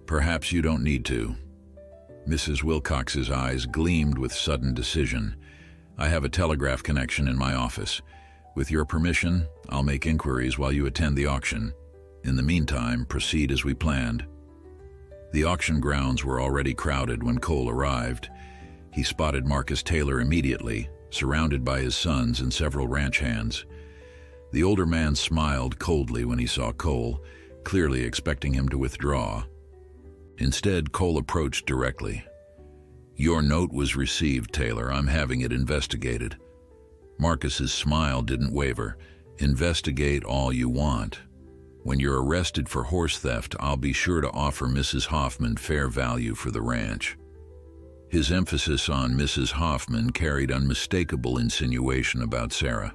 "Perhaps you don't need to." Mrs. Wilcox's eyes gleamed with sudden decision. "I have a telegraph connection in my office. With your permission, I'll make inquiries while you attend the auction. In the meantime, proceed as we planned." The auction grounds were already crowded when Cole arrived. He spotted Marcus Taylor immediately, surrounded by his sons and several ranch hands. The older man smiled coldly when he saw Cole, clearly expecting him to withdraw. Instead, Cole approached directly. "Your note was received, Taylor. I'm having it investigated." Marcus's smile didn't waver. "Investigate all you want. When you're arrested for horse theft, I'll be sure to offer Mrs. Hoffman fair value for the ranch." His emphasis on Mrs. Hoffman carried unmistakable insinuation about Sarah.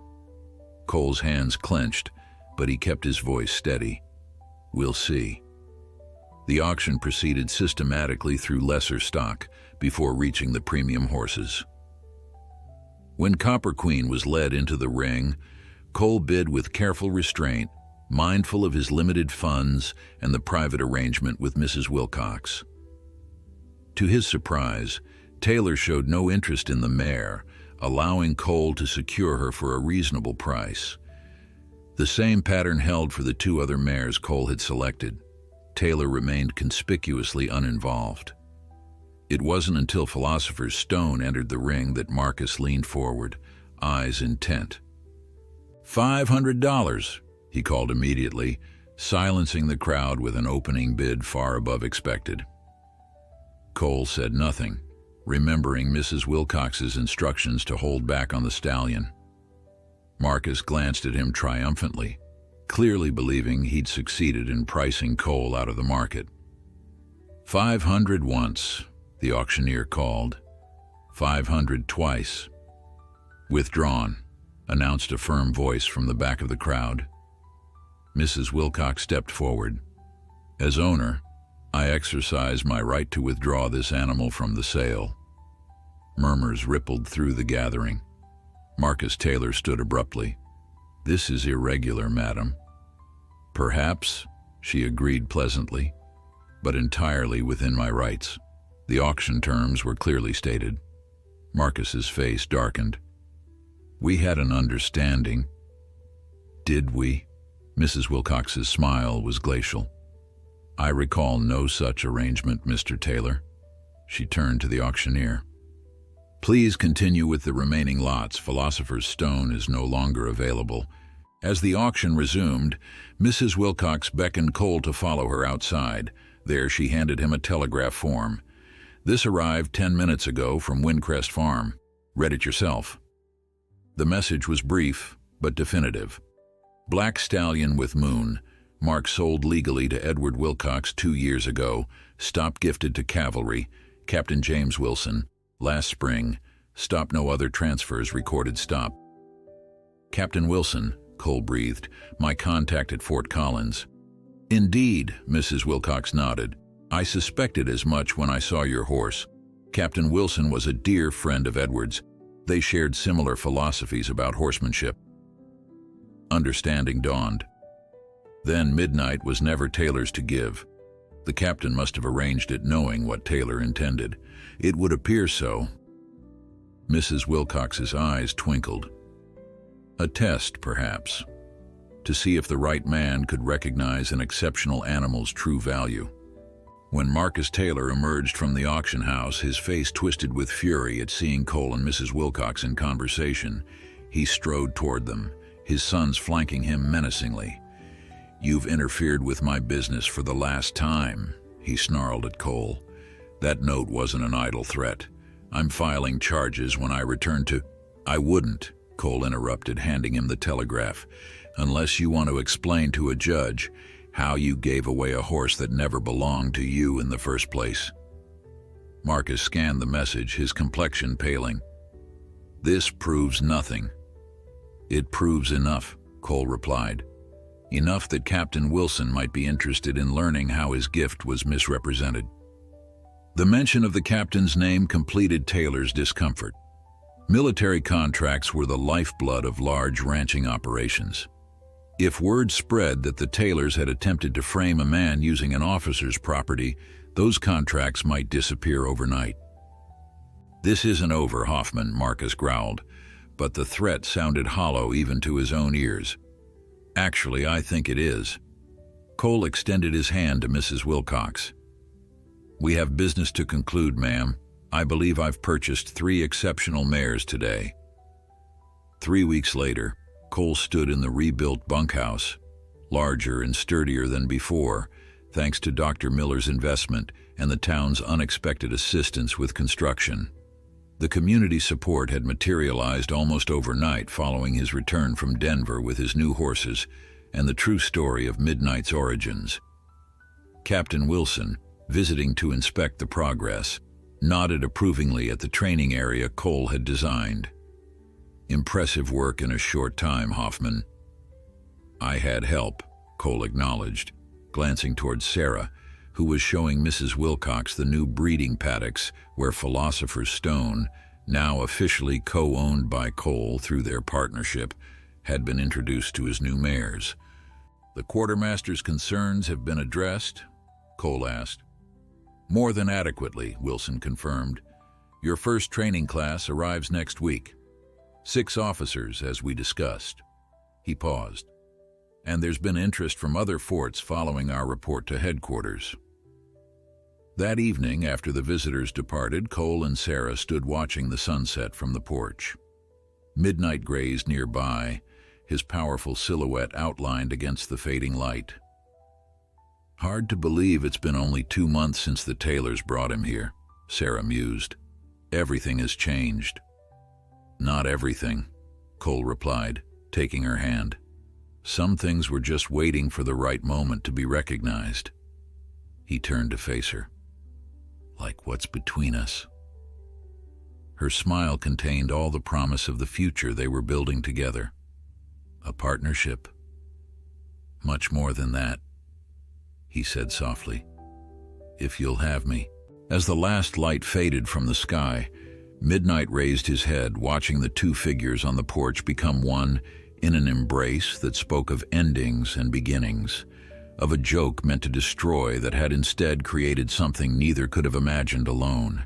Cole's hands clenched, but he kept his voice steady. "We'll see." The auction proceeded systematically through lesser stock before reaching the premium horses. When Copper Queen was led into the ring, Cole bid with careful restraint, mindful of his limited funds and the private arrangement with Mrs. Wilcox. To his surprise, Taylor showed no interest in the mare, allowing Cole to secure her for a reasonable price. The same pattern held for the two other mares Cole had selected. Taylor remained conspicuously uninvolved. It wasn't until Philosopher's Stone entered the ring that Marcus leaned forward, eyes intent. $500, he called immediately, silencing the crowd with an opening bid far above expected. Cole said nothing, remembering Mrs. Wilcox's instructions to hold back on the stallion. Marcus glanced at him triumphantly, clearly believing he'd succeeded in pricing Cole out of the market. 500 once, the auctioneer called. 500 twice. Withdrawn, announced a firm voice from the back of the crowd. Mrs. Wilcox stepped forward. As owner, I exercise my right to withdraw this animal from the sale. Murmurs rippled through the gathering. Marcus Taylor stood abruptly. This is irregular, madam. Perhaps, she agreed pleasantly, but entirely within my rights. The auction terms were clearly stated. Marcus's face darkened. We had an understanding. Did we? Mrs. Wilcox's smile was glacial. I recall no such arrangement, Mr. Taylor. She turned to the auctioneer. Please continue with the remaining lots. Philosopher's Stone is no longer available. As the auction resumed, Mrs. Wilcox beckoned Cole to follow her outside. There she handed him a telegraph form. This arrived 10 minutes ago from Windcrest Farm. Read it yourself. The message was brief, but definitive. Black Stallion with Moon. Mark sold legally to Edward Wilcox 2 years ago. Stop gifted to Cavalry. Captain James Wilson. Last spring. Stop no other transfers recorded stop. Captain Wilson, Cole breathed, my contact at Fort Collins. Indeed, Mrs. Wilcox nodded. I suspected as much when I saw your horse. Captain Wilson was a dear friend of Edward's. They shared similar philosophies about horsemanship. Understanding dawned. Then Midnight was never Taylor's to give. The captain must have arranged it knowing what Taylor intended. It would appear so. Mrs. Wilcox's eyes twinkled. A test, perhaps, to see if the right man could recognize an exceptional animal's true value. When Marcus Taylor emerged from the auction house, his face twisted with fury at seeing Cole and Mrs. Wilcox in conversation. He strode toward them, his sons flanking him menacingly. "You've interfered with my business for the last time," he snarled at Cole. "That note wasn't an idle threat. I'm filing charges when I return to—" "I wouldn't," Cole interrupted, handing him the telegraph, "unless you want to explain to a judge how you gave away a horse that never belonged to you in the first place." Marcus scanned the message, his complexion paling. "This proves nothing." "It proves enough," Cole replied. "Enough that Captain Wilson might be interested in learning how his gift was misrepresented." The mention of the captain's name completed Taylor's discomfort. Military contracts were the lifeblood of large ranching operations. If word spread that the Taylors had attempted to frame a man using an officer's property, those contracts might disappear overnight. "This isn't over, Hoffman," Marcus growled, but the threat sounded hollow even to his own ears. "Actually, I think it is." Cole extended his hand to Mrs. Wilcox. "We have business to conclude, ma'am. I believe I've purchased 3 exceptional mares today." 3 weeks later, Cole stood in the rebuilt bunkhouse, larger and sturdier than before, thanks to Dr. Miller's investment and the town's unexpected assistance with construction. The community support had materialized almost overnight following his return from Denver with his new horses and the true story of Midnight's origins. Captain Wilson, visiting to inspect the progress, nodded approvingly at the training area Cole had designed. "Impressive work in a short time, Hoffman." "I had help," Cole acknowledged, glancing toward Sarah, who was showing Mrs. Wilcox the new breeding paddocks where Philosopher's Stone, now officially co-owned by Cole through their partnership, had been introduced to his new mares. "The quartermaster's concerns have been addressed?" Cole asked. "More than adequately," Wilson confirmed. "Your first training class arrives next week. 6 officers, as we discussed." He paused. "And there's been interest from other forts following our report to headquarters." That evening, after the visitors departed, Cole and Sarah stood watching the sunset from the porch. Midnight grazed nearby, his powerful silhouette outlined against the fading light. "Hard to believe it's been only 2 months since the Taylors brought him here," Sarah mused. "Everything has changed." "Not everything," Cole replied, taking her hand. "Some things were just waiting for the right moment to be recognized." He turned to face her. "Like what's between us?" Her smile contained all the promise of the future they were building together. "A partnership." "Much more than that," he said softly. "If you'll have me." As the last light faded from the sky, Midnight raised his head, watching the 2 figures on the porch become one in an embrace that spoke of endings and beginnings, of a joke meant to destroy that had instead created something neither could have imagined alone.